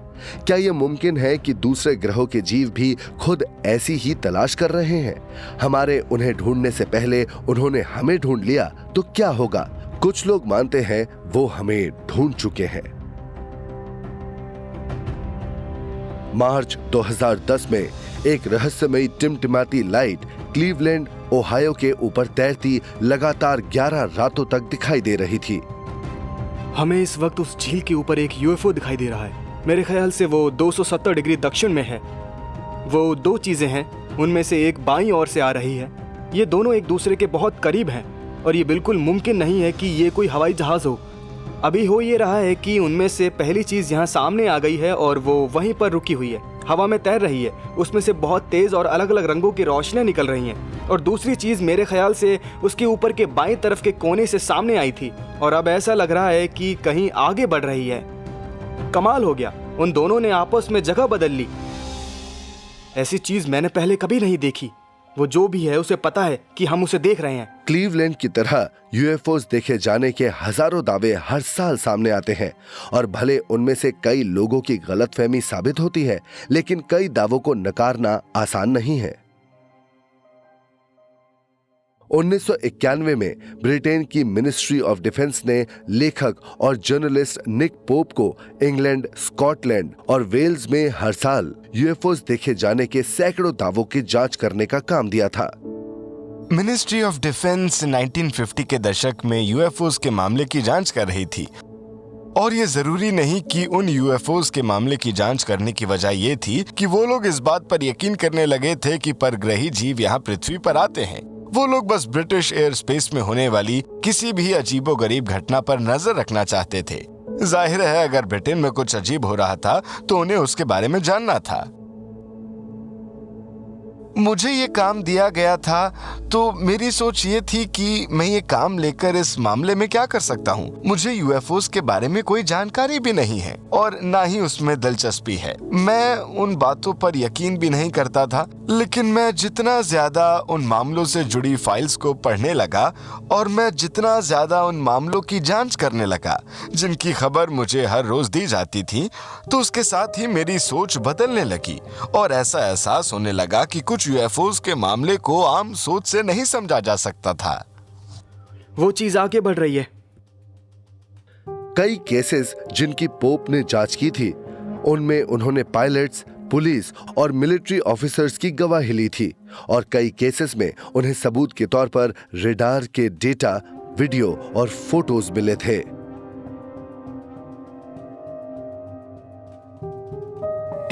क्या यह मुमकिन है कि दूसरे ग्रहों के जीव भी खुद ऐसी ही तलाश कर रहे हैं? हमारे उन्हें ढूंढने से पहले उन्होंने हमें ढूंढ लिया तो क्या होगा? कुछ लोग मानते हैं वो हमें ढूंढ चुके हैं। मार्च 2010 में एक रहस्यमयी टिमटिमाती लाइट क्लीवलैंड ओहायो के ऊपर तैरती लगातार 11 रातों तक दिखाई दे रही थी। हमें इस वक्त उस झील के ऊपर एक यूएफओ दिखाई दे रहा है। मेरे ख्याल से वो 270 डिग्री दक्षिण में है। वो दो चीजें हैं, उनमें से एक बाईं ओर से आ रही है। ये दोनों एक दूसरे के बहुत करीब हैं और ये बिल्कुल मुमकिन नहीं है कि ये कोई हवाई जहाज हो। अभी हो ये रहा है कि उनमें से पहली चीज यहाँ सामने आ गई है और वो वहीं पर रुकी हुई है, हवा में तैर रही है। उसमें से बहुत तेज और अलग अलग रंगों की रोशनियां निकल रही हैं। और दूसरी चीज मेरे ख्याल से उसके ऊपर के बाएं तरफ के कोने से सामने आई थी और अब ऐसा लग रहा है कि कहीं आगे बढ़ रही है। कमाल हो गया, उन दोनों ने आपस में जगह बदल ली। ऐसी चीज मैंने पहले कभी नहीं देखी। वो जो भी है उसे पता है कि हम उसे देख रहे हैं। क्लीवलैंड की तरह यूएफओस देखे जाने के हजारों दावे हर साल सामने आते हैं और भले उनमें से कई लोगों की गलतफहमी साबित होती है, लेकिन कई दावों को नकारना आसान नहीं है। 1991 में ब्रिटेन की मिनिस्ट्री ऑफ डिफेंस ने लेखक और जर्नलिस्ट निक पोप को इंग्लैंड, स्कॉटलैंड और वेल्स में हर साल यूएफओस देखे जाने के सैकड़ों दावों की जांच करने का काम दिया था। मिनिस्ट्री ऑफ डिफेंस 1950 के दशक में यूएफओस के मामले की जांच कर रही थी और ये जरूरी नहीं कि उन यूएफओस के मामले की जांच करने की वजह ये थी कि वो लोग इस बात पर यकीन करने लगे थे कि परग्रही जीव यहाँ पृथ्वी पर आते हैं। वो लोग बस ब्रिटिश एयर स्पेस में होने वाली किसी भी अजीबोगरीब घटना पर नजर रखना चाहते थे। जाहिर है अगर ब्रिटेन में कुछ अजीब हो रहा था तो उन्हें उसके बारे में जानना था। मुझे ये काम दिया गया था तो मेरी सोच ये थी कि मैं ये काम लेकर इस मामले में क्या कर सकता हूँ। मुझे यूएफओस के बारे में कोई जानकारी भी नहीं है और ना ही उसमें दिलचस्पी है। मैं उन बातों पर यकीन भी नहीं करता था, लेकिन मैं जितना ज्यादा उन मामलों से जुड़ी फाइल्स को पढ़ने लगा और मैं जितना ज्यादा उन मामलों की जांच करने लगा जिनकी खबर मुझे हर रोज दी जाती थी, तो उसके साथ ही मेरी सोच बदलने लगी और ऐसा एहसास होने लगा कि कुछ यूएफओस के मामले को आम सोच से नहीं समझा जा सकता था। वो चीज आगे बढ़ रही है। कई केसेस जिनकी पोप ने जांच की थी, उनमें उन्होंने पायलट्स, पुलिस और मिलिट्री ऑफिसर्स की गवाही ली थी और कई केसेस में उन्हें सबूत के तौर पर रेडार के डेटा, वीडियो और फोटोज मिले थे।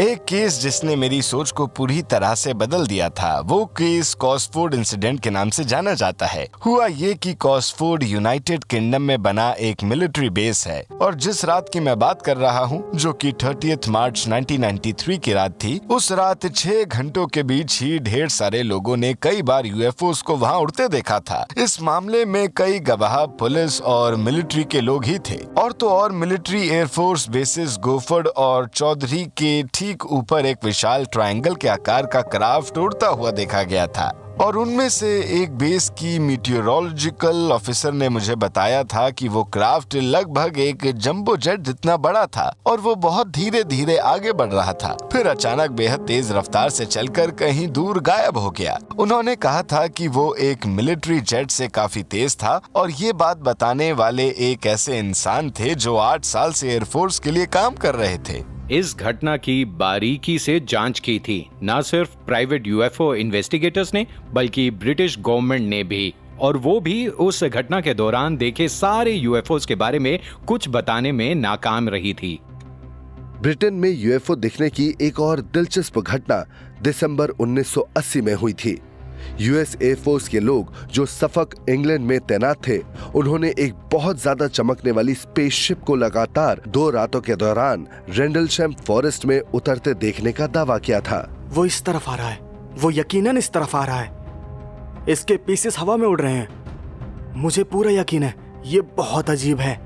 एक केस जिसने मेरी सोच को पूरी तरह से बदल दिया था, वो केस कॉस्फोर्ड इंसिडेंट के नाम से जाना जाता है। हुआ ये कि कॉस्फोर्ड यूनाइटेड किंगडम में बना एक मिलिट्री बेस है और जिस रात की मैं बात कर रहा हूँ, जो कि 30 मार्च 1993 की रात थी, उस रात 6 घंटों के बीच ही ढेर सारे लोगों ने कई बार यूएफओस को वहाँ उड़ते देखा था। इस मामले में कई गवाह पुलिस और मिलिट्री के लोग ही थे और तो और मिलिट्री एयरफोर्स बेसिस गोफर्ड और चौधरी के ठीक ऊपर एक विशाल ट्रायंगल के आकार का क्राफ्ट उड़ता हुआ देखा गया था और उनमें से एक बेस की मीटियोरोलॉजिकल ऑफिसर ने मुझे बताया था कि वो क्राफ्ट लगभग एक जंबो जेट जितना बड़ा था और वो बहुत धीरे धीरे आगे बढ़ रहा था, फिर अचानक बेहद तेज रफ्तार से चलकर कहीं दूर गायब हो गया। उन्होंने कहा था कि वो एक मिलिट्री जेट से काफी तेज था और ये बात बताने वाले एक ऐसे इंसान थे जो 8 साल से एयरफोर्स के लिए काम कर रहे थे। इस घटना की बारीकी से जांच की थी, न सिर्फ प्राइवेट यूएफओ इन्वेस्टिगेटर्स ने बल्कि ब्रिटिश गवर्नमेंट ने भी, और वो भी उस घटना के दौरान देखे सारे यूएफओस के बारे में कुछ बताने में नाकाम रही थी। ब्रिटेन में यूएफओ दिखने की एक और दिलचस्प घटना दिसंबर 1980 में हुई थी। यूएस एयरफोर्स के लोग जो सफक इंग्लैंड में तैनात थे, उन्होंने एक बहुत ज्यादा चमकने वाली स्पेसशिप को लगातार 2 रातों के दौरान रेंडलशैम फॉरेस्ट में उतरते देखने का दावा किया था। वो इस तरफ आ रहा है, वो यकीनन इस तरफ आ रहा है। इसके पीसेस हवा में उड़ रहे हैं। मुझे पूरा यकीन है ये बहुत अजीब है।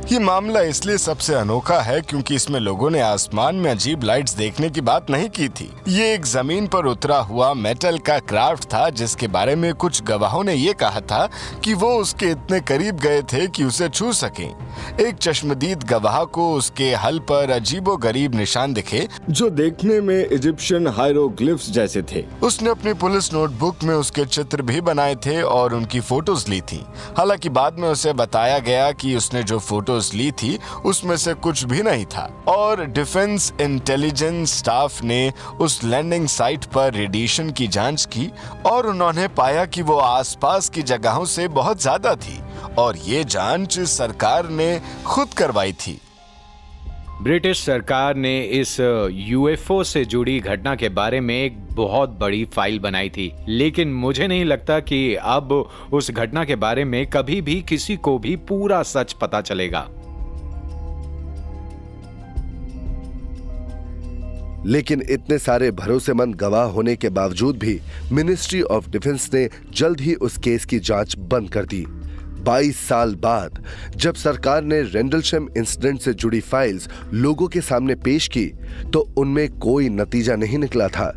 ये मामला इसलिए सबसे अनोखा है क्योंकि इसमें लोगों ने आसमान में अजीब लाइट्स देखने की बात नहीं की थी। ये एक जमीन पर उतरा हुआ मेटल का क्राफ्ट था जिसके बारे में कुछ गवाहों ने ये कहा था कि वो उसके इतने करीब गए थे कि उसे छू सकें। एक चश्मदीद गवाह को उसके हल पर अजीबोगरीब निशान दिखे जो देखने में इजिप्शियन हायरोग्लिफ्स जैसे थे। उसने अपनी पुलिस नोटबुक में उसके चित्र भी बनाए थे और उनकी फोटोज ली थी। हालांकि बाद में उसे बताया गया कि उसने जो फोटोज ली थी उसमें से कुछ भी नहीं था और डिफेंस इंटेलिजेंस स्टाफ ने उस लैंडिंग साइट पर रेडिएशन की जांच की और उन्होंने पाया कि वो आसपास की जगहों से बहुत ज्यादा थी और ये जांच सरकार ने खुद करवाई थी। ब्रिटिश सरकार ने इस यूएफओ से जुड़ी घटना के बारे में एक बहुत बड़ी फाइल बनाई थी, लेकिन मुझे नहीं लगता कि अब उस घटना के बारे में कभी भी किसी को भी पूरा सच पता चलेगा। लेकिन इतने सारे भरोसेमंद गवाह होने के बावजूद भी मिनिस्ट्री ऑफ डिफेंस ने जल्द ही उस केस की जांच बंद कर दी। 22 साल बाद जब सरकार ने रेंडलशैम इंसिडेंट से जुड़ी फाइल्स लोगों के सामने पेश की तो उनमें कोई नतीजा नहीं निकला था।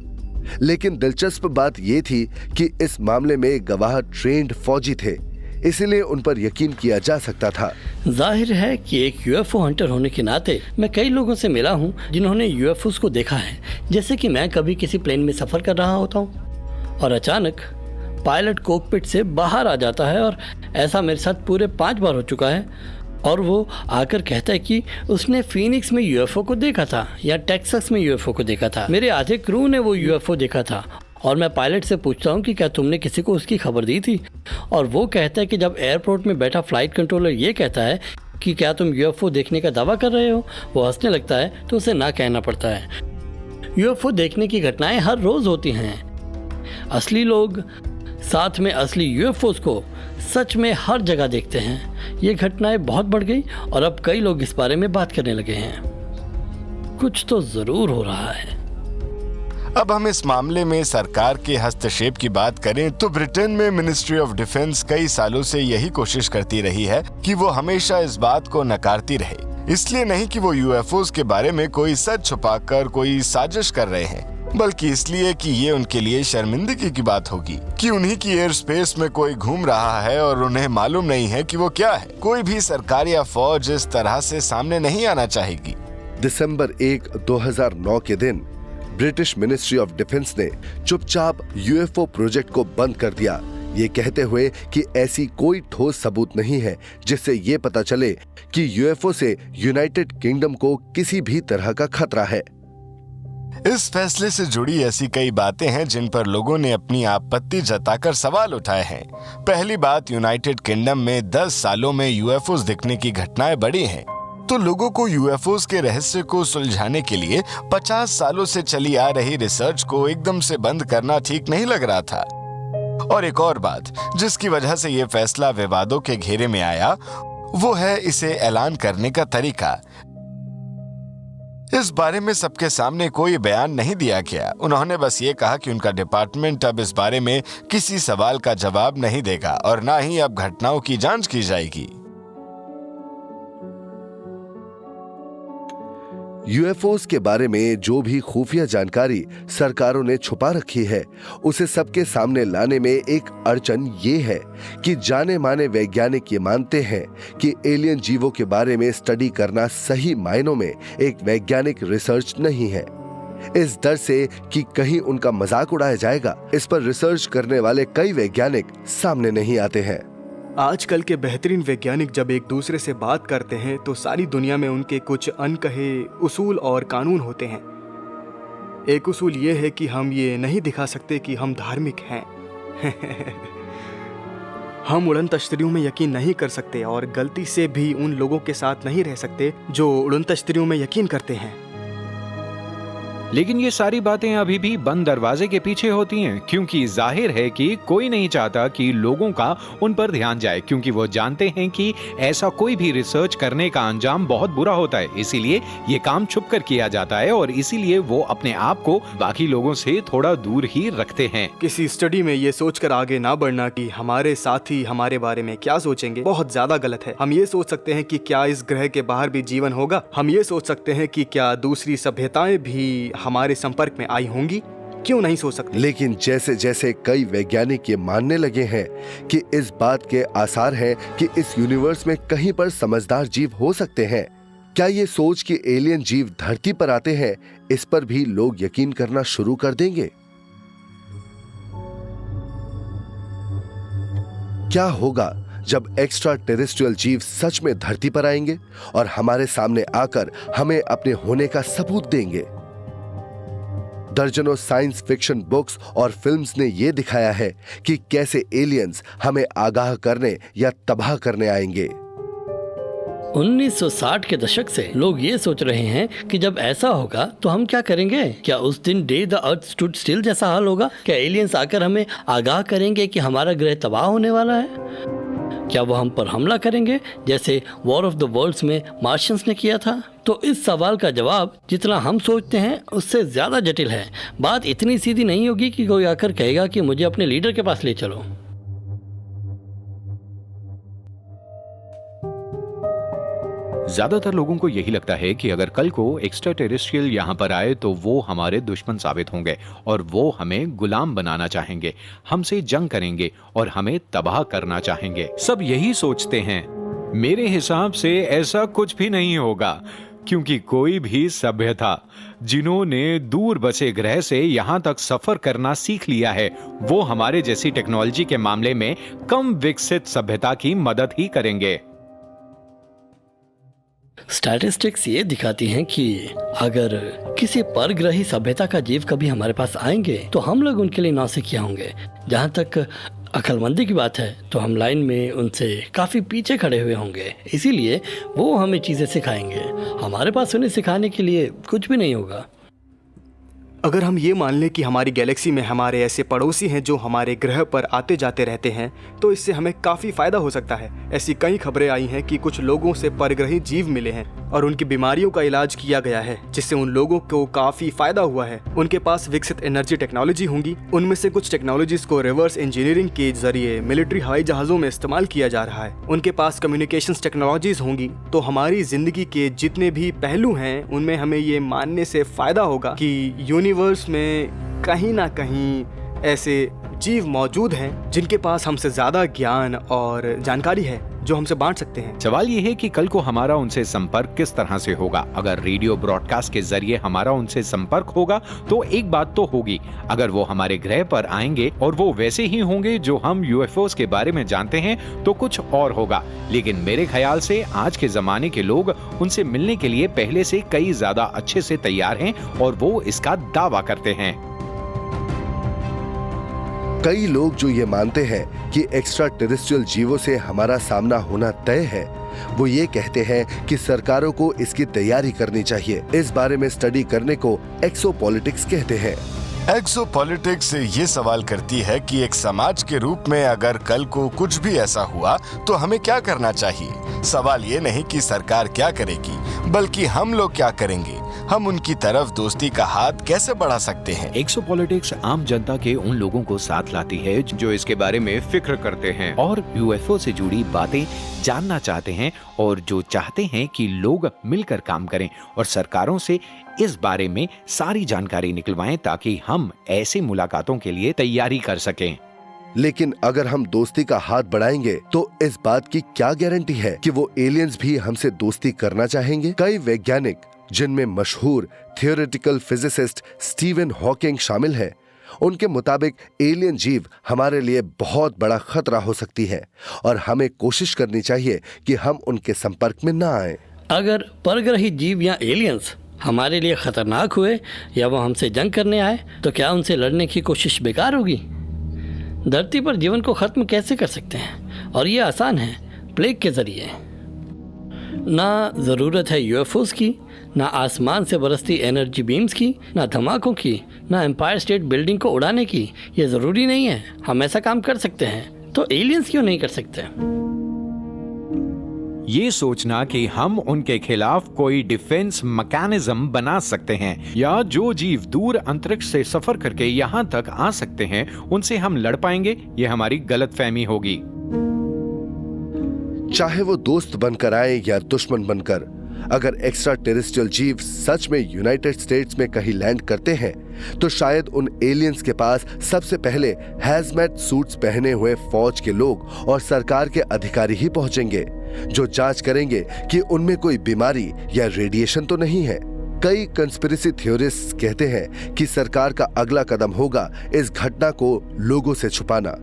लेकिन दिलचस्प बात यह थी कि इस मामले में गवाह ट्रेंड फौजी थे, इसलिए उन पर यकीन किया जा सकता था। जाहिर है कि एक यूएफओ हंटर होने के नाते मैं कई लोगों से मिला हूं जिन्होंने यूएफओस को देखा है। जैसे कि मैं कभी किसी प्लेन में सफर कर रहा होता हूं और अचानक पायलट कॉकपिट से बाहर आ जाता है, और ऐसा मेरे साथ पूरे 5 बार हो चुका है, और वो आकर कहता है कि उसने फीनिक्स में यूएफओ को देखा था या टेक्सास में यूएफओ को देखा था। मेरे आधे क्रू ने वो यूएफओ देखा था और मैं पायलट से पूछता हूँ कि क्या तुमने किसी को उसकी खबर दी थी, और वो कहता है कि जब एयरपोर्ट में बैठा फ्लाइट कंट्रोलर ये कहता है कि क्या तुम यूएफओ देखने का दावा कर रहे हो, वो हंसने लगता है तो उसे ना कहना पड़ता है। यूएफओ देखने की घटनाएं हर रोज होती हैं। असली लोग साथ में असली यूएफओस को सच में हर जगह देखते हैं। ये घटनाएं बहुत बढ़ गई और अब कई लोग इस बारे में बात करने लगे हैं। कुछ तो जरूर हो रहा है। अब हम इस मामले में सरकार के हस्तक्षेप की बात करें तो ब्रिटेन में मिनिस्ट्री ऑफ डिफेंस कई सालों से यही कोशिश करती रही है कि वो हमेशा इस बात को नकारती रहे। इसलिए नहीं कि वो यूएफओस के बारे में कोई सच छुपाकर कोई साजिश कर रहे हैं, बल्कि इसलिए कि ये उनके लिए शर्मिंदगी की बात होगी कि उन्हीं की एयर स्पेस में कोई घूम रहा है और उन्हें मालूम नहीं है कि वो क्या है। कोई भी सरकार या फौज इस तरह से सामने नहीं आना चाहेगी। दिसंबर 1, 2009 के दिन ब्रिटिश मिनिस्ट्री ऑफ डिफेंस ने चुपचाप यूएफओ प्रोजेक्ट को बंद कर दिया, ये कहते हुए कि ऐसी कोई ठोस सबूत नहीं है जिससे ये पता चले कि यूएफओ से यूनाइटेड किंगडम को किसी भी तरह का खतरा है। इस फैसले से जुड़ी ऐसी कई बातें हैं जिन पर लोगों ने अपनी आपत्ति जताकर सवाल उठाए हैं। पहली बात, यूनाइटेड किंगडम में 10 सालों में यूएफओस दिखने की घटनाएं बढ़ी हैं, तो लोगों को यूएफओस के रहस्य को सुलझाने के लिए 50 सालों से चली आ रही रिसर्च को एकदम से बंद करना ठीक नहीं लग रहा था। और एक और बात जिसकी वजह से ये फैसला विवादों के घेरे में आया, वो है इसे ऐलान करने का तरीका। इस बारे में सबके सामने कोई बयान नहीं दिया गया। उन्होंने बस ये कहा कि उनका डिपार्टमेंट अब इस बारे में किसी सवाल का जवाब नहीं देगा और ना ही अब घटनाओं की जांच की जाएगी। यूएफओस के बारे में जो भी खुफिया जानकारी सरकारों ने छुपा रखी है, उसे सबके सामने लाने में एक अड़चन ये है कि जाने माने वैज्ञानिक ये मानते हैं कि एलियन जीवों के बारे में स्टडी करना सही मायनों में एक वैज्ञानिक रिसर्च नहीं है। इस डर से कि कहीं उनका मजाक उड़ाया जाएगा, इस पर रिसर्च करने वाले कई वैज्ञानिक सामने नहीं आते हैं। आजकल के बेहतरीन वैज्ञानिक जब एक दूसरे से बात करते हैं तो सारी दुनिया में उनके कुछ अनकहे उसूल और कानून होते हैं। एक उसूल ये है कि हम ये नहीं दिखा सकते कि हम धार्मिक हैं। हम उड़न तश्तरियों में यकीन नहीं कर सकते और गलती से भी उन लोगों के साथ नहीं रह सकते जो उड़न तश्तरियों में यकीन करते हैं। लेकिन ये सारी बातें अभी भी बंद दरवाजे के पीछे होती हैं, क्योंकि जाहिर है कि कोई नहीं चाहता कि लोगों का उन पर ध्यान जाए, क्योंकि वो जानते हैं कि ऐसा कोई भी रिसर्च करने का अंजाम बहुत बुरा होता है। इसीलिए ये काम छुप कर किया जाता है और इसीलिए वो अपने आप को बाकी लोगों से थोड़ा दूर ही रखते हैं। किसी स्टडी में ये सोचकर आगे ना बढ़ना कि हमारे साथी हमारे बारे में क्या सोचेंगे, बहुत ज्यादा गलत है। हम ये सोच सकते हैं कि क्या इस ग्रह के बाहर भी जीवन होगा। हम ये सोच सकते हैं कि क्या दूसरी सभ्यताएं भी हमारे संपर्क में आई होंगी। क्यों नहीं सोच सकते? लेकिन जैसे जैसे कई वैज्ञानिक ये मानने लगे हैं कि इस बात के आसार हैं कि इस यूनिवर्स में कहीं पर समझदार जीव हो सकते हैं, क्या ये सोच कि एलियन जीव धरती पर आते हैं, इस पर भी लोग यकीन करना शुरू कर देंगे। क्या होगा जब एक्स्ट्रा टेरेस्ट्रियल जीव सच में धरती पर आएंगे और हमारे सामने आकर हमें अपने होने का सबूत देंगे? दर्जनों साइंस फिक्शन बुक्स और फिल्म्स ने यह दिखाया है कि कैसे एलियंस हमें आगाह करने या तबाह करने आएंगे। 1960 के दशक से लोग ये सोच रहे हैं कि जब ऐसा होगा तो हम क्या करेंगे। क्या उस दिन day the earth stood still जैसा हाल होगा? क्या एलियंस आकर हमें आगाह करेंगे कि हमारा ग्रह तबाह होने वाला है? क्या वो हम पर हमला करेंगे जैसे वॉर ऑफ द वर्ल्ड्स में मार्शियंस ने किया था? तो इस सवाल का जवाब जितना हम सोचते हैं उससे ज़्यादा जटिल है। बात इतनी सीधी नहीं होगी कि कोई आकर कहेगा कि मुझे अपने लीडर के पास ले चलो। ज्यादातर लोगों को यही लगता है कि अगर कल को एक्स्ट्रा टेरेस्ट्रियल यहाँ पर आए तो वो हमारे दुश्मन साबित होंगे और वो हमें गुलाम बनाना चाहेंगे, हमसे जंग करेंगे और हमें तबाह करना चाहेंगे। सब यही सोचते हैं। मेरे हिसाब से ऐसा कुछ भी नहीं होगा, क्योंकि कोई भी सभ्यता जिन्होंने दूर बसे ग्रह से यहाँ तक सफर करना सीख लिया है, वो हमारे जैसी टेक्नोलॉजी के मामले में कम विकसित सभ्यता की मदद ही करेंगे। स्टैटिस्टिक्स ये दिखाती हैं कि अगर किसी परग्रही सभ्यता का जीव कभी हमारे पास आएंगे तो हम लोग उनके लिए नौसिखिया होंगे। जहाँ तक अक्लमंदी की बात है तो हम लाइन में उनसे काफ़ी पीछे खड़े हुए होंगे, इसीलिए वो हमें चीज़ें सिखाएंगे। हमारे पास उन्हें सिखाने के लिए कुछ भी नहीं होगा। अगर हम ये मान लें कि हमारी गैलेक्सी में हमारे ऐसे पड़ोसी हैं जो हमारे ग्रह पर आते जाते रहते हैं, तो इससे हमें काफ़ी फायदा हो सकता है। ऐसी कई खबरें आई हैं कि कुछ लोगों से परग्रही जीव मिले हैं और उनकी बीमारियों का इलाज किया गया है, जिससे उन लोगों को काफ़ी फायदा हुआ है। उनके पास विकसित एनर्जी टेक्नोलॉजी होंगी। उनमें से कुछ टेक्नोलॉजीज को रिवर्स इंजीनियरिंग के जरिए मिलिट्री हवाई जहाज़ों में इस्तेमाल किया जा रहा है। उनके पास कम्युनिकेशंस टेक्नोलॉजीज होंगी। तो हमारी जिंदगी के जितने भी पहलू हैं, उनमें हमें ये मानने से फायदा होगा कि यूनिवर्स में कहीं ना कहीं ऐसे जीव मौजूद हैं जिनके पास हमसे ज्यादा ज्ञान और जानकारी है, जो हमसे बांट सकते हैं। सवाल ये है कि कल को हमारा उनसे संपर्क किस तरह से होगा। अगर रेडियो ब्रॉडकास्ट के जरिए हमारा उनसे संपर्क होगा तो एक बात तो होगी, अगर वो हमारे ग्रह पर आएंगे और वो वैसे ही होंगे जो हम यूएफओस के बारे में जानते हैं तो कुछ और होगा। लेकिन मेरे ख्याल से आज के जमाने के लोग उनसे मिलने के लिए पहले से कई ज्यादा अच्छे से तैयार हैं और वो इसका दावा करते हैं। कई लोग जो ये मानते हैं कि एक्स्ट्रा टेरेस्ट्रियल जीवों से हमारा सामना होना तय है, वो ये कहते हैं कि सरकारों को इसकी तैयारी करनी चाहिए। इस बारे में स्टडी करने को एक्सोपॉलिटिक्स कहते हैं। एक्सोपॉलिटिक्स ये सवाल करती है कि एक समाज के रूप में अगर कल को कुछ भी ऐसा हुआ तो हमें क्या करना चाहिए। सवाल ये नहीं कि सरकार क्या करेगी, बल्कि हम लोग क्या करेंगे। हम उनकी तरफ दोस्ती का हाथ कैसे बढ़ा सकते हैं। एक्सोपॉलिटिक्स आम जनता के उन लोगों को साथ लाती है जो इसके बारे में फिक्र करते हैं और यूएफओ से जुड़ी बातें जानना चाहते हैं और जो चाहते हैं कि लोग मिलकर काम करें और सरकारों से इस बारे में सारी जानकारी निकलवाएं ताकि हम ऐसी मुलाकातों के लिए तैयारी कर सकें। लेकिन अगर हम दोस्ती का हाथ बढ़ाएंगे तो इस बात की क्या गारंटी है कि वो एलियंस भी हमसे दोस्ती करना चाहेंगे। कई वैज्ञानिक, जिनमें मशहूर थियोरेटिकल फिजिसिस्ट स्टीवन हॉकिंग शामिल है, उनके मुताबिक एलियन जीव हमारे लिए बहुत बड़ा खतरा हो सकती है और हमें कोशिश करनी चाहिए कि हम उनके संपर्क में ना आए। अगर परग्रही जीव या एलियंस हमारे लिए खतरनाक हुए या वो हमसे जंग करने आए तो क्या उनसे लड़ने की कोशिश बेकार होगी। धरती पर जीवन को खत्म कैसे कर सकते हैं, और ये आसान है, प्लेग के जरिए। ना ज़रूरत है यूएफओस की, ना आसमान से बरसती एनर्जी बीम्स की, ना धमाकों की, ना एम्पायर स्टेट बिल्डिंग को उड़ाने की। ये ज़रूरी नहीं है। हम ऐसा काम कर सकते हैं तो एलियंस क्यों नहीं कर सकते। ये सोचना कि हम उनके खिलाफ कोई डिफेंस मैकेनिज्म बना सकते हैं या जो जीव दूर अंतरिक्ष से सफर करके यहाँ तक आ सकते हैं उनसे हम लड़ पाएंगे, ये हमारी गलतफहमी होगी। चाहे वो दोस्त बनकर आए या दुश्मन बनकर, अगर एक्स्ट्रा टेरेस्ट्रियल जीव सच में यूनाइटेड स्टेट्स में कहीं लैंड करते हैं तो शायद उन एलियंस के पास सबसे पहले हैजमैट सूट्स पहने हुए फौज के लोग और सरकार के अधिकारी ही पहुंचेंगे, जो जांच करेंगे कि उनमें कोई बीमारी या रेडिएशन तो नहीं है। कई कंस्पिरेसी थ्योरिस्ट्स कहते हैं कि सरकार का अगला कदम होगा इस घटना को लोगों से छुपाना।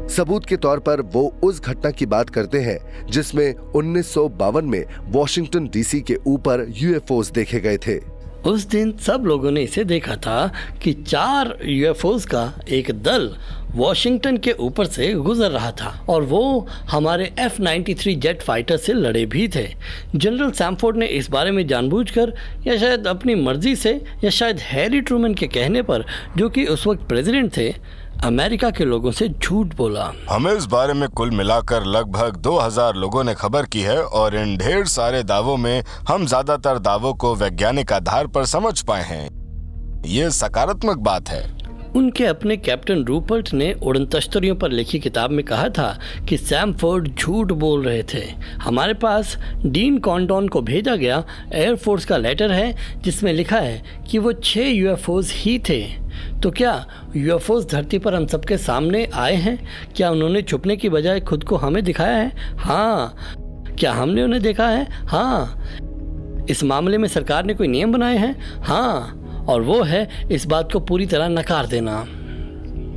सबूत के तौर पर वो उस घटना की बात करते हैं जिसमें 1952 में वॉशिंगटन डीसी के ऊपर यूएफओस देखे गए थे। उस दिन सब लोगों ने इसे देखा था कि 4 यूएफओस का एक दल वॉशिंगटन के ऊपर से गुजर रहा था और वो हमारे F-93 जेट फाइटर से लड़े भी थे। जनरल सैमफोर्ड ने इस बारे में जानबूझकर या शायद अपनी मर्जी से या शायद हैरी ट्रूमैन के कहने पर, जो कि उस वक्त प्रेसिडेंट थे, अमेरिका के लोगों से झूठ बोला। हमें इस बारे में कुल मिलाकर लगभग 2000 लोगों ने खबर की है और इन ढेर सारे दावों में हम ज्यादातर दावों को वैज्ञानिक आधार पर समझ पाए हैं। ये सकारात्मक बात है। उनके अपने कैप्टन रूपर्ट ने उड़न तश्तरियों पर लिखी किताब में कहा था कि सैमफोर्ड झूठ बोल रहे थे। हमारे पास डीन कॉन्डॉन को भेजा गया एयरफोर्स का लेटर है जिसमें लिखा है कि वो 6 यूएफओस ही थे। तो क्या यूएफओस धरती पर हम सबके सामने आए हैं? क्या उन्होंने छुपने की बजाय खुद को हमें दिखाया है? हाँ। क्या हमने उन्हें देखा है? हाँ। इस मामले में सरकार ने कोई नियम बनाए हैं? हाँ। और वो है इस बात को पूरी तरह नकार देना।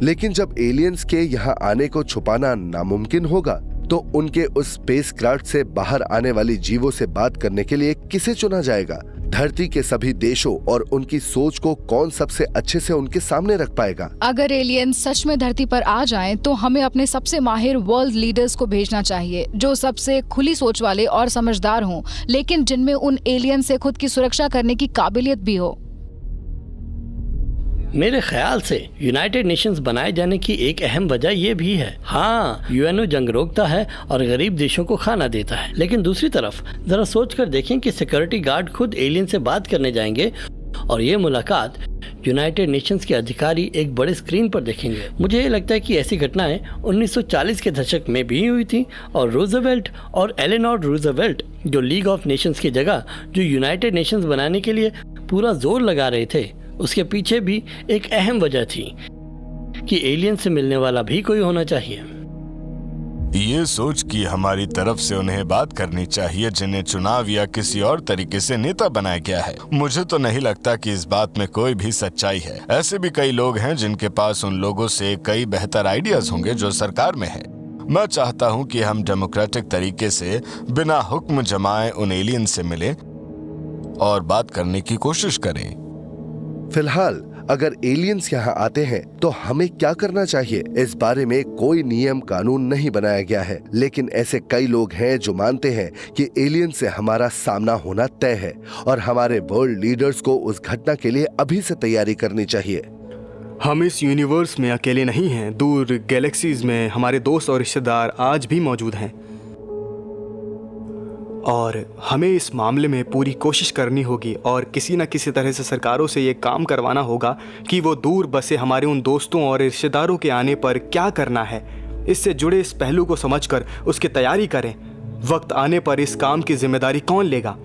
लेकिन जब एलियंस के यहाँ आने को छुपाना नामुमकिन होगा तो उनके उस स्पेसक्राफ्ट से बाहर आने वाली जीवों से बात करने के लिए किसे चुना जाएगा? धरती के सभी देशों और उनकी सोच को कौन सबसे अच्छे से उनके सामने रख पाएगा? अगर एलियंस सच में धरती पर आ जाएं, तो हमें अपने सबसे माहिर वर्ल्ड लीडर्स को भेजना चाहिए, जो सबसे खुली सोच वाले और समझदार हों, लेकिन जिनमें उन एलियंस से खुद की सुरक्षा करने की काबिलियत भी हो। मेरे ख्याल से यूनाइटेड नेशंस बनाए जाने की एक अहम वजह ये भी है। हाँ, यूएनओ जंग रोकता है और गरीब देशों को खाना देता है, लेकिन दूसरी तरफ जरा सोच कर देखें कि सिक्योरिटी गार्ड खुद एलियन से बात करने जाएंगे और ये मुलाकात यूनाइटेड नेशंस के अधिकारी एक बड़े स्क्रीन पर देखेंगे। मुझे ये लगता है कि ऐसी घटनाएं 1940 के दशक में भी हुई थी और रूजवेल्ट और एलेनोर रूजवेल्ट जो लीग ऑफ नेशंस की जगह जो यूनाइटेड नेशंस बनाने के लिए पूरा जोर लगा रहे थे, उसके पीछे भी एक अहम वजह थी कि एलियन से मिलने वाला भी कोई होना चाहिए। ये सोच कि हमारी तरफ से उन्हें बात करनी चाहिए जिन्हें चुनाव या किसी और तरीके से नेता बनाया गया है, मुझे तो नहीं लगता कि इस बात में कोई भी सच्चाई है। ऐसे भी कई लोग हैं जिनके पास उन लोगों से कई बेहतर आइडियाज होंगे जो सरकार में है। मैं चाहता हूं कि हम डेमोक्रेटिक तरीके से बिना हुक्म जमाए उन एलियन से मिलें और बात करने की कोशिश करें। फिलहाल अगर एलियंस यहाँ आते हैं तो हमें क्या करना चाहिए, इस बारे में कोई नियम कानून नहीं बनाया गया है, लेकिन ऐसे कई लोग हैं जो मानते हैं कि एलियन से हमारा सामना होना तय है और हमारे वर्ल्ड लीडर्स को उस घटना के लिए अभी से तैयारी करनी चाहिए। हम इस यूनिवर्स में अकेले नहीं हैं, दूर गैलेक्सीज में हमारे दोस्त और रिश्तेदार आज भी मौजूद हैं और हमें इस मामले में पूरी कोशिश करनी होगी और किसी न किसी तरह से सरकारों से ये काम करवाना होगा कि वो दूर बसे हमारे उन दोस्तों और रिश्तेदारों के आने पर क्या करना है, इससे जुड़े इस पहलू को समझकर उसकी तैयारी करें। वक्त आने पर इस काम की जिम्मेदारी कौन लेगा?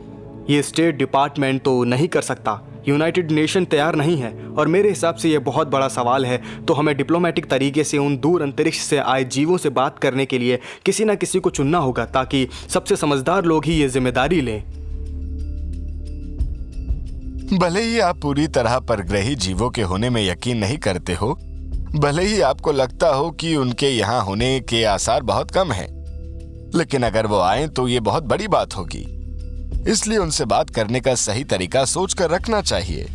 ये स्टेट डिपार्टमेंट तो नहीं कर सकता, यूनाइटेड नेशन तैयार नहीं है और मेरे हिसाब से ये बहुत बड़ा सवाल है। तो हमें डिप्लोमेटिक तरीके से उन दूर अंतरिक्ष से आए जीवों से बात करने के लिए किसी न किसी को चुनना होगा ताकि सबसे समझदार लोग ही ये जिम्मेदारी लें। भले ही आप पूरी तरह परग्रही जीवों के होने में यकीन नहीं करते हो, भले ही आपको लगता हो कि उनके यहाँ होने के आसार बहुत कम हैं, लेकिन अगर वो आए तो ये बहुत बड़ी बात होगी। इसलिए उनसे बात करने का सही तरीका सोचकर रखना चाहिए।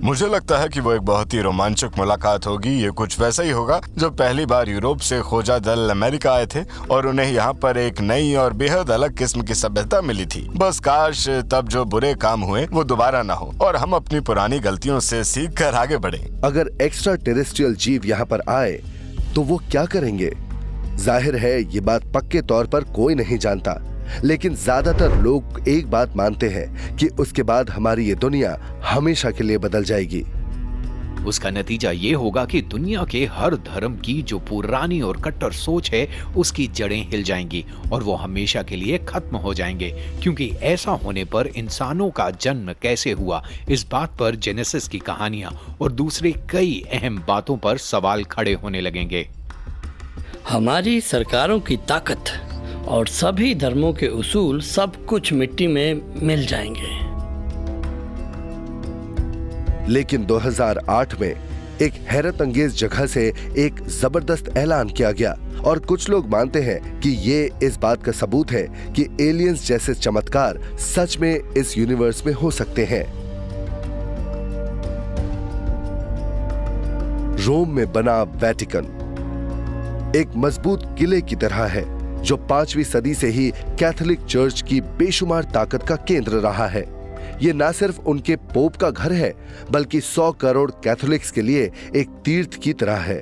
मुझे लगता है कि वो एक बहुत ही रोमांचक मुलाकात होगी। ये कुछ वैसा ही होगा जब पहली बार यूरोप से खोजा दल अमेरिका आए थे और उन्हें यहाँ पर एक नई और बेहद अलग किस्म की सभ्यता मिली थी। बस काश तब जो बुरे काम हुए वो दोबारा ना हो और हम अपनी पुरानी गलतियों से सीख कर आगे बढ़े। अगर एक्स्ट्रा टेरेस्ट्रियल जीव यहाँ पर आए तो वो क्या करेंगे? जाहिर है ये बात पक्के तौर पर कोई नहीं जानता, लेकिन ज्यादातर लोग एक बात मानते हैं कि उसके बाद हमारी ये दुनिया हमेशा के लिए बदल जाएगी। उसका नतीजा ये होगा कि दुनिया के हर धर्म की जो पुरानी और कट्टर सोच है उसकी जड़ें हिल जाएंगी और वो हमेशा के लिए खत्म हो जाएंगे, क्योंकि ऐसा होने पर इंसानों का जन्म कैसे हुआ, इस बात पर जेनेसिस की कहानियां और दूसरे कई अहम बातों पर सवाल खड़े होने लगेंगे। हमारी सरकारों की ताकत और सभी धर्मों के उसूल सब कुछ मिट्टी में मिल जाएंगे। लेकिन 2008 में एक हैरत अंगेज जगह से एक जबरदस्त ऐलान किया गया और कुछ लोग मानते हैं कि ये इस बात का सबूत है कि एलियंस जैसे चमत्कार सच में इस यूनिवर्स में हो सकते हैं। रोम में बना वेटिकन एक मजबूत किले की तरह है जो 5वीं सदी से ही कैथोलिक चर्च की बेशुमार ताकत का केंद्र रहा है। ये न सिर्फ उनके पोप का घर है बल्कि 100 करोड़ कैथोलिक्स के लिए एक तीर्थ की तरह है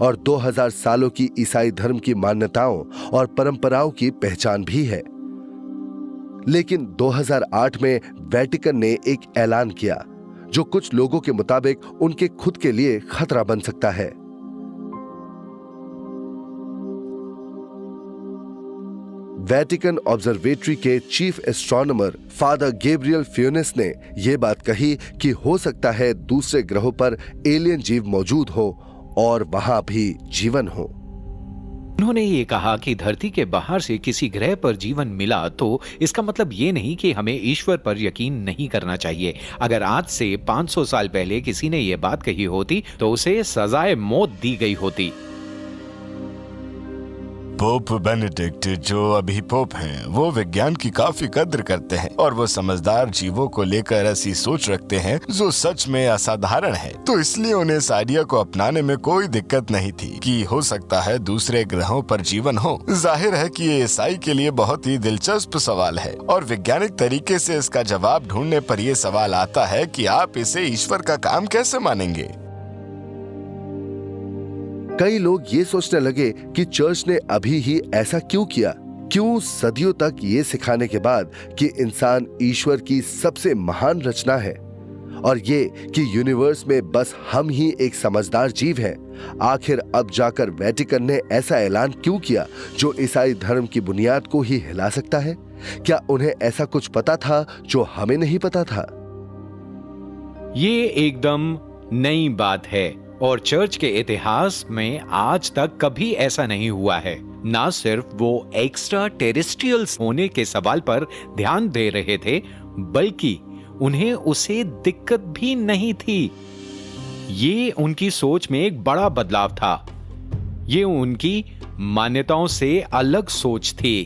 और 2000 सालों की ईसाई धर्म की मान्यताओं और परंपराओं की पहचान भी है। लेकिन 2008 में वेटिकन ने एक ऐलान किया जो कुछ लोगों के मुताबिक उनके खुद के लिए खतरा बन सकता है। वेटिकन ऑब्जर्वेटरी के चीफ एस्ट्रोनॉमर फादर गैब्रियल फ्यूनेस ने यह बात कही कि हो सकता है दूसरे ग्रहों पर एलियन जीव मौजूद हो और वहां भी जीवन हो। उन्होंने ये कहा कि धरती के बाहर से किसी ग्रह पर जीवन मिला तो इसका मतलब ये नहीं कि हमें ईश्वर पर यकीन नहीं करना चाहिए। अगर आज से 500 साल पहले किसी ने ये बात कही होती तो उसे सजाए मौत दी गई होती। पोप बेनेडिक्ट जो अभी पोप हैं, वो विज्ञान की काफी कद्र करते हैं और वो समझदार जीवों को लेकर ऐसी सोच रखते हैं जो सच में असाधारण है। तो इसलिए उन्हें इस आइडिया को अपनाने में कोई दिक्कत नहीं थी कि हो सकता है दूसरे ग्रहों पर जीवन हो। जाहिर है कि ये ईसाई के लिए बहुत ही दिलचस्प सवाल है और वैज्ञानिक तरीके से इसका जवाब ढूंढने पर यह सवाल आता है कि आप इसे ईश्वर का काम कैसे मानेंगे। कई लोग ये सोचने लगे कि चर्च ने अभी ही ऐसा क्यों किया, क्यों सदियों तक ये सिखाने के बाद कि इंसान ईश्वर की सबसे महान रचना है और ये कि यूनिवर्स में बस हम ही एक समझदार जीव हैं, आखिर अब जाकर वेटिकन ने ऐसा ऐलान क्यों किया जो ईसाई धर्म की बुनियाद को ही हिला सकता है? क्या उन्हें ऐसा कुछ पता था जो हमें नहीं पता था? ये एकदम नई बात है और चर्च के इतिहास में आज तक कभी ऐसा नहीं हुआ है। ना सिर्फ वो एक्स्ट्रा टेरेस्ट्रियल्स होने के सवाल पर ध्यान दे रहे थे, बल्कि उन्हें उसे दिक्कत भी नहीं थी। ये उनकी सोच में एक बड़ा बदलाव था। ये उनकी मान्यताओं से अलग सोच थी।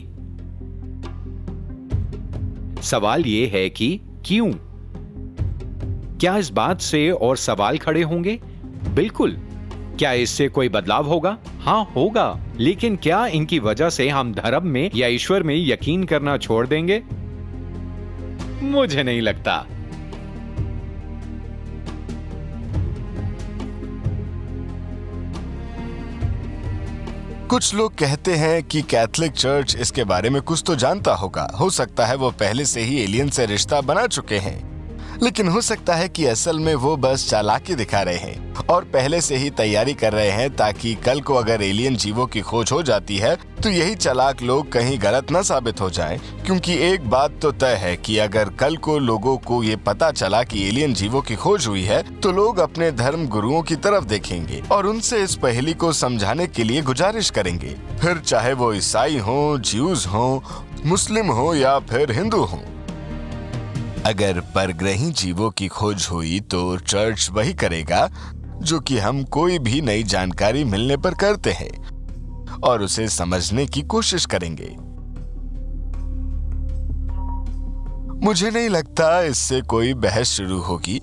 सवाल ये है कि क्यों? क्या इस बात से और सवाल खड़े होंगे? बिल्कुल। क्या इससे कोई बदलाव होगा? हाँ, होगा। लेकिन क्या इनकी वजह से हम धर्म में या ईश्वर में यकीन करना छोड़ देंगे? मुझे नहीं लगता। कुछ लोग कहते हैं कि कैथोलिक चर्च इसके बारे में कुछ तो जानता होगा। हो सकता है वो पहले से ही एलियन से रिश्ता बना चुके हैं, लेकिन हो सकता है कि असल में वो बस चालाकी दिखा रहे हैं और पहले से ही तैयारी कर रहे हैं ताकि कल को अगर एलियन जीवों की खोज हो जाती है तो यही चालाक लोग कहीं गलत न साबित हो जाएं। क्योंकि एक बात तो तय है कि अगर कल को लोगों को ये पता चला कि एलियन जीवों की खोज हुई है तो लोग अपने धर्म गुरुओं की तरफ देखेंगे और उनसे इस पहेली को समझाने के लिए गुजारिश करेंगे, फिर चाहे वो ईसाई हो, ज्यूज हो, मुस्लिम हो या फिर हिंदू हो। अगर परग्रही जीवों की खोज हुई तो चर्च वही करेगा जो कि हम कोई भी नई जानकारी मिलने पर करते हैं और उसे समझने की कोशिश करेंगे। मुझे नहीं लगता इससे कोई बहस शुरू होगी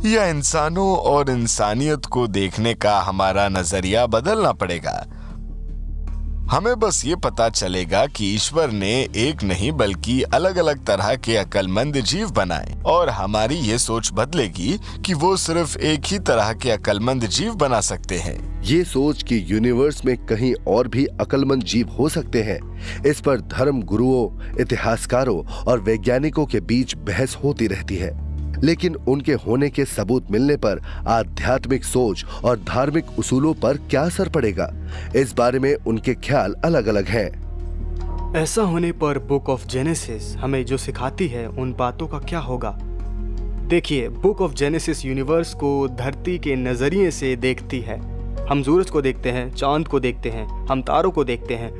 या इंसानों और इंसानियत को देखने का हमारा नजरिया बदलना पड़ेगा। हमें बस ये पता चलेगा कि ईश्वर ने एक नहीं बल्कि अलग अलग तरह के अक्लमंद जीव बनाए और हमारी ये सोच बदलेगी कि वो सिर्फ एक ही तरह के अक्लमंद जीव बना सकते हैं। ये सोच कि यूनिवर्स में कहीं और भी अक्लमंद जीव हो सकते हैं, इस पर धर्म गुरुओं, इतिहासकारों और वैज्ञानिकों के बीच बहस होती रहती है। लेकिन उनके होने के सबूत मिलने पर आध्यात्मिक सोच और धार्मिक उसूलों पर क्या असर पड़ेगा, इस बारे में उनके ख्याल अलग अलग हैं। ऐसा होने पर बुक ऑफ जेनेसिस हमें जो सिखाती है उन बातों का क्या होगा? देखिए, बुक ऑफ जेनेसिस यूनिवर्स को धरती के नजरिए से देखती है। हम सूरज को देखते हैं, चांद को देखते हैं, हम तारों को देखते हैं,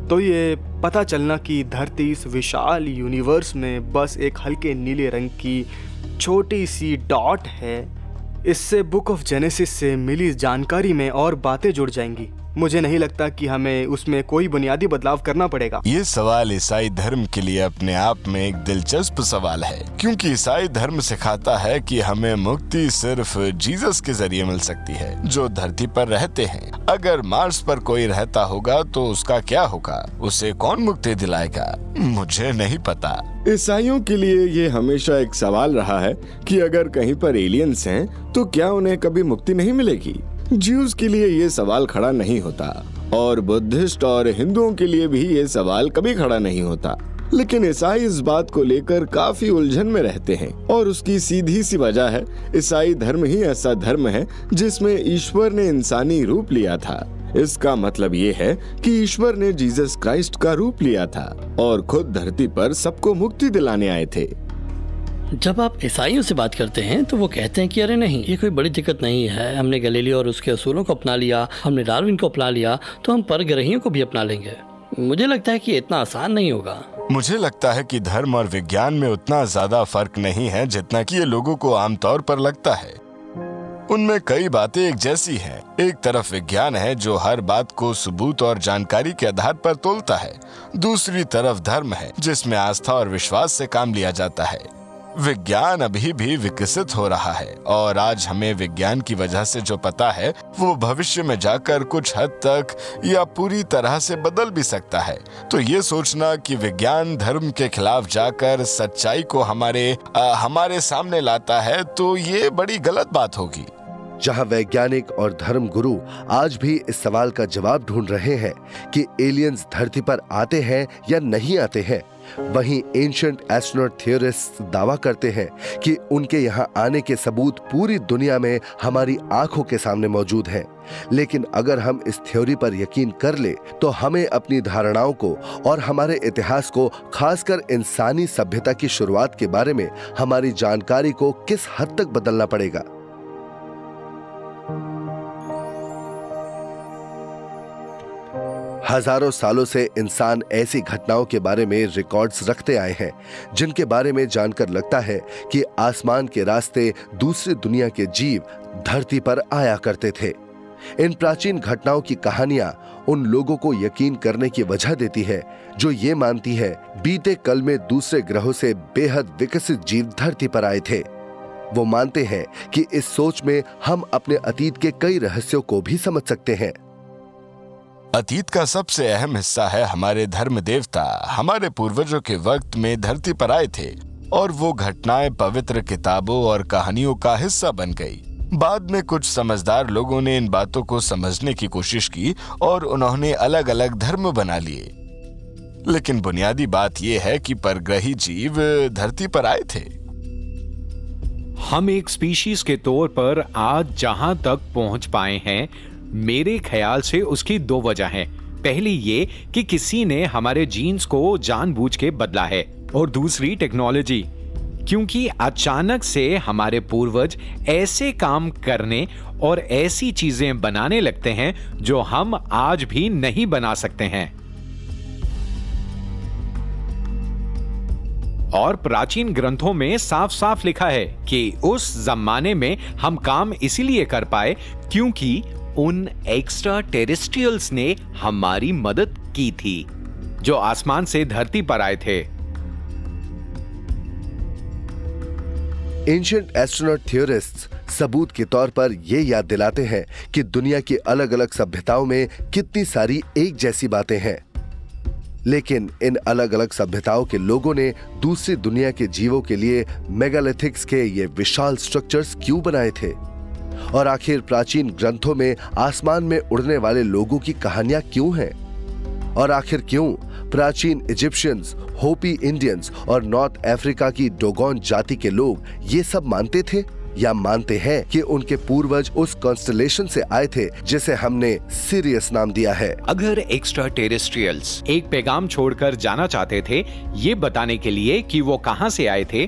तो ये पता चलना कि धरती इस विशाल यूनिवर्स में बस एक हल्के नीले रंग की छोटी सी डॉट है, इससे बुक ऑफ जेनेसिस से मिली जानकारी में और बातें जुड़ जाएंगी। मुझे नहीं लगता कि हमें उसमें कोई बुनियादी बदलाव करना पड़ेगा। ये सवाल ईसाई धर्म के लिए अपने आप में एक दिलचस्प सवाल है, क्योंकि ईसाई धर्म सिखाता है कि हमें मुक्ति सिर्फ जीसस के जरिए मिल सकती है जो धरती पर रहते हैं। अगर मार्स पर कोई रहता होगा तो उसका क्या होगा? उसे कौन मुक्ति दिलाएगा? मुझे नहीं पता। ईसाइयों के लिए ये हमेशा एक सवाल रहा है कि अगर कहीं पर एलियंस हैं तो क्या उन्हें कभी मुक्ति नहीं मिलेगी। ज्यूज के लिए ये सवाल खड़ा नहीं होता और बुद्धिस्ट और हिंदुओं के लिए भी ये सवाल कभी खड़ा नहीं होता। लेकिन ईसाई इस बात को लेकर काफी उलझन में रहते हैं और उसकी सीधी सी वजह है, ईसाई धर्म ही ऐसा धर्म है जिसमें ईश्वर ने इंसानी रूप लिया था। इसका मतलब ये है कि ईश्वर ने जीसस क्राइस्ट का रूप लिया था और खुद धरती पर सबको मुक्ति दिलाने आए थे। जब आप ईसाइयों से बात करते हैं तो वो कहते हैं कि अरे नहीं, ये कोई बड़ी दिक्कत नहीं है, हमने गैलीलियो और उसके असूलों को अपना लिया, हमने डार्विन को अपना लिया, तो हम परग्रहियों को भी अपना लेंगे। मुझे लगता है कि ये इतना आसान नहीं होगा। मुझे लगता है कि धर्म और विज्ञान में उतना ज्यादा फर्क नहीं है जितना कि ये लोगों को आमतौर पर लगता है। उनमें कई बातें एक जैसी हैं। एक तरफ विज्ञान है जो हर बात को सबूत और जानकारी के आधार पर तोलता है। दूसरी तरफ धर्म है जिसमें आस्था और विश्वास से काम लिया जाता है। विज्ञान अभी भी विकसित हो रहा है और आज हमें विज्ञान की वजह से जो पता है वो भविष्य में जाकर कुछ हद तक या पूरी तरह से बदल भी सकता है। तो ये सोचना कि विज्ञान धर्म के खिलाफ जाकर सच्चाई को हमारे सामने लाता है तो ये बड़ी गलत बात होगी। जहां वैज्ञानिक और धर्म गुरु आज भी इस सवाल का जवाब ढूंढ रहे हैं कि एलियंस धरती पर आते हैं या नहीं आते हैं, वहीं एंशिएंट एस्ट्रोनॉट थियोरिस्ट्स दावा करते हैं कि उनके यहां आने के सबूत पूरी दुनिया में हमारी आंखों के सामने मौजूद हैं। लेकिन अगर हम इस थ्योरी पर यकीन कर ले तो हमें अपनी धारणाओं को और हमारे इतिहास को, खासकर इंसानी सभ्यता की शुरुआत के बारे में हमारी जानकारी को किस हद तक बदलना पड़ेगा। हजारों सालों से इंसान ऐसी घटनाओं के बारे में रिकॉर्ड्स रखते आए हैं जिनके बारे में जानकर लगता है कि आसमान के रास्ते दूसरी दुनिया के जीव धरती पर आया करते थे। इन प्राचीन घटनाओं की कहानियां उन लोगों को यकीन करने की वजह देती है जो ये मानती है बीते कल में दूसरे ग्रहों से बेहद विकसित जीव धरती पर आए थे। वो मानते हैं कि इस सोच में हम अपने अतीत के कई रहस्यों को भी समझ सकते हैं। अतीत का सबसे अहम हिस्सा है हमारे धर्म देवता हमारे पूर्वजों के वक्त में धरती पर आए थे और वो घटनाएं पवित्र किताबों और कहानियों का हिस्सा बन गई। बाद में कुछ समझदार लोगों ने इन बातों को समझने की कोशिश की और उन्होंने अलग अलग धर्म बना लिए। लेकिन बुनियादी बात यह है कि परग्रही जीव धरती पर आए थे। हम एक स्पीशीज के तौर पर आज जहां तक पहुंच पाए हैं, मेरे ख्याल से उसकी दो वजह हैं। पहली ये कि किसी ने हमारे जीन्स को जानबूझ के बदला है और दूसरी टेक्नोलॉजी, क्योंकि अचानक से हमारे पूर्वज ऐसे काम करने और ऐसी चीजें बनाने लगते हैं जो हम आज भी नहीं बना सकते हैं। और प्राचीन ग्रंथों में साफ साफ लिखा है कि उस जमाने में हम काम इसीलिए कर पाए क्योंकि उन एक्स्ट्रा टेरेस्ट्रियल्स ने हमारी मदद की थी जो आसमान से धरती पर आए थे। एंशिएंट एस्ट्रोनॉट थियोरिस्ट्स सबूत के तौर पर यह याद दिलाते हैं कि दुनिया की अलग अलग सभ्यताओं में कितनी सारी एक जैसी बातें हैं। लेकिन इन अलग अलग सभ्यताओं के लोगों ने दूसरी दुनिया के जीवों के लिए मेगालिथिक्स के ये विशाल स्ट्रक्चर्स क्यों बनाए थे? और आखिर प्राचीन ग्रंथों में आसमान में उड़ने वाले लोगों की कहानियां क्यों हैं? और आखिर क्यों प्राचीन इजिप्शियंस, होपी इंडियंस और नॉर्थ अफ्रीका की डोगोन जाति के लोग ये सब मानते थे या मानते हैं कि उनके पूर्वज उस कॉन्स्टलेशन से आए थे जिसे हमने सिरियस नाम दिया है? अगर एक्स्ट्रा टेरेस्ट्रियल्स एक पैगाम छोड़कर जाना चाहते थे ये बताने के लिए कि वो कहां से आए थे,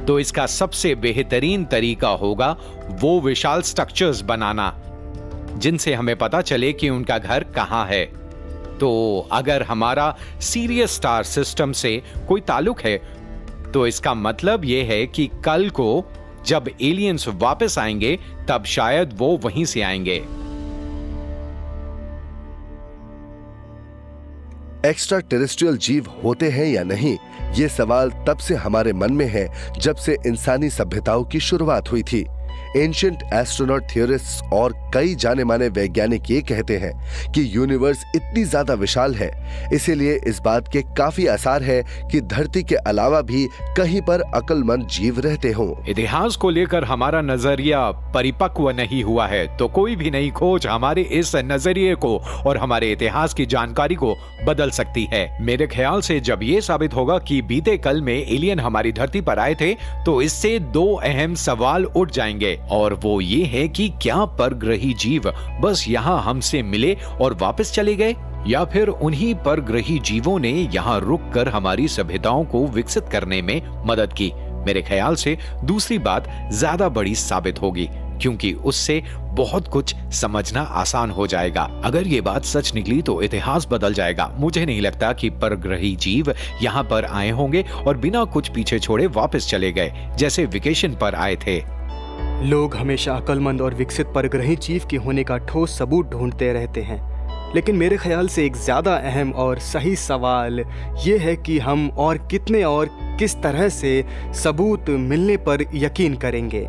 तो इसका सबसे बेहतरीन तरीका होगा वो विशाल स्ट्रक्चर्स बनाना जिनसे हमें पता चले कि उनका घर कहां है। तो अगर हमारा सीरियस स्टार सिस्टम से कोई ताल्लुक है तो इसका मतलब यह है कि कल को जब एलियंस वापस आएंगे तब शायद वो वहीं से आएंगे। एक्स्ट्रा टेरेस्ट्रियल जीव होते हैं या नहीं, ये सवाल तब से हमारे मन में है जब से इंसानी सभ्यताओं की शुरुआत हुई थी। एंशिएंट एस्ट्रोनॉट थियोरिस्ट्स और कई जाने माने वैज्ञानिक ये कहते हैं कि यूनिवर्स इतनी ज्यादा विशाल है, इसीलिए इस बात के काफी आसार है कि धरती के अलावा भी कहीं पर अक्लमंद जीव रहते हों। इतिहास को लेकर हमारा नजरिया परिपक्व नहीं हुआ है तो कोई भी नई खोज हमारे इस नजरिए को और हमारे इतिहास की जानकारी को बदल सकती है। मेरे ख्याल से जब ये साबित होगा कि बीते कल में एलियन हमारी धरती पर आए थे तो इससे दो अहम सवाल उठ जाएंगे और वो ये है कि क्या परग्रही जीव बस यहाँ हमसे मिले और वापस चले गए या फिर उन्हीं परग्रही जीवों ने यहाँ रुककर हमारी सभ्यताओं को विकसित करने में मदद की। मेरे ख्याल से दूसरी बात ज्यादा बड़ी साबित होगी क्योंकि उससे बहुत कुछ समझना आसान हो जाएगा। अगर ये बात सच निकली तो इतिहास बदल जाएगा। मुझे नहीं लगता कि परग्रही जीव यहाँ पर आए होंगे और बिना कुछ पीछे छोड़े वापस चले गए जैसे वेकेशन पर आए थे। लोग हमेशा अक्लमंद और विकसित परग्रही जीव के होने का ठोस सबूत ढूंढते रहते हैं, लेकिन मेरे ख्याल से एक ज़्यादा अहम और सही सवाल ये है कि हम और कितने और किस तरह से सबूत मिलने पर यकीन करेंगे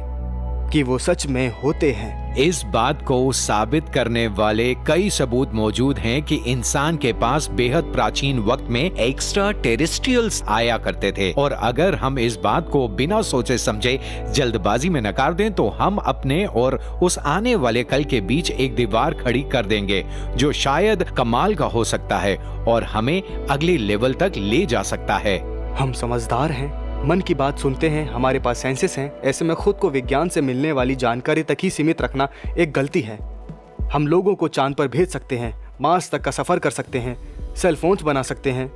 कि वो सच में होते हैं। इस बात को साबित करने वाले कई सबूत मौजूद हैं कि इंसान के पास बेहद प्राचीन वक्त में एक्स्ट्रा टेरेस्ट्रियल्स आया करते थे, और अगर हम इस बात को बिना सोचे समझे जल्दबाजी में नकार दें तो हम अपने और उस आने वाले कल के बीच एक दीवार खड़ी कर देंगे जो शायद कमाल का हो सकता है और हमें अगले लेवल तक ले जा सकता है। हम समझदार हैं, मन की बात सुनते हैं, हमारे पास सेंसेस हैं। ऐसे में खुद को विज्ञान से मिलने वाली जानकारी तक ही सीमित रखना एक गलती है। हम लोगों को चांद पर भेज सकते हैं, मार्स तक का सफ़र कर सकते हैं, सेल फोन्स बना सकते हैं,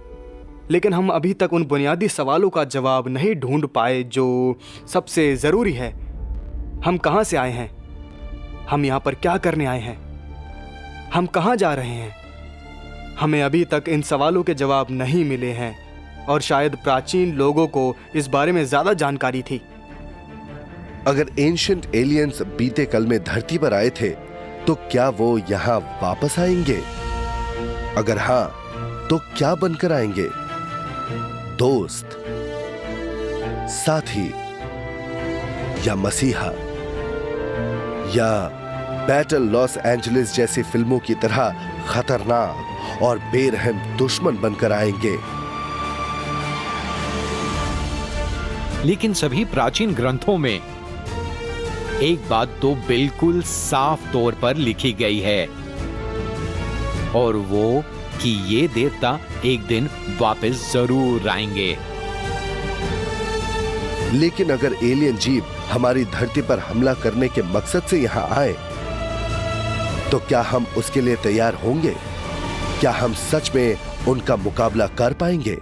लेकिन हम अभी तक उन बुनियादी सवालों का जवाब नहीं ढूंढ पाए जो सबसे ज़रूरी है। हम कहाँ से आए हैं? हम यहाँ पर क्या करने आए हैं? हम कहाँ जा रहे हैं? हमें अभी तक इन सवालों के जवाब नहीं मिले हैं, और शायद प्राचीन लोगों को इस बारे में ज्यादा जानकारी थी। अगर एंशिएंट एलियंस बीते कल में धरती पर आए थे तो क्या वो यहाँ वापस आएंगे? अगर हाँ, तो क्या बनकर आएंगे? दोस्त, साथी, या मसीहा, या बैटल लॉस एंजलिस जैसी फिल्मों की तरह खतरनाक और बेरहम दुश्मन बनकर आएंगे? लेकिन सभी प्राचीन ग्रंथों में एक बात तो बिल्कुल साफ तौर पर लिखी गई है, और वो कि ये देवता एक दिन वापस जरूर आएंगे। लेकिन अगर एलियन जीव हमारी धरती पर हमला करने के मकसद से यहाँ आए तो क्या हम उसके लिए तैयार होंगे? क्या हम सच में उनका मुकाबला कर पाएंगे?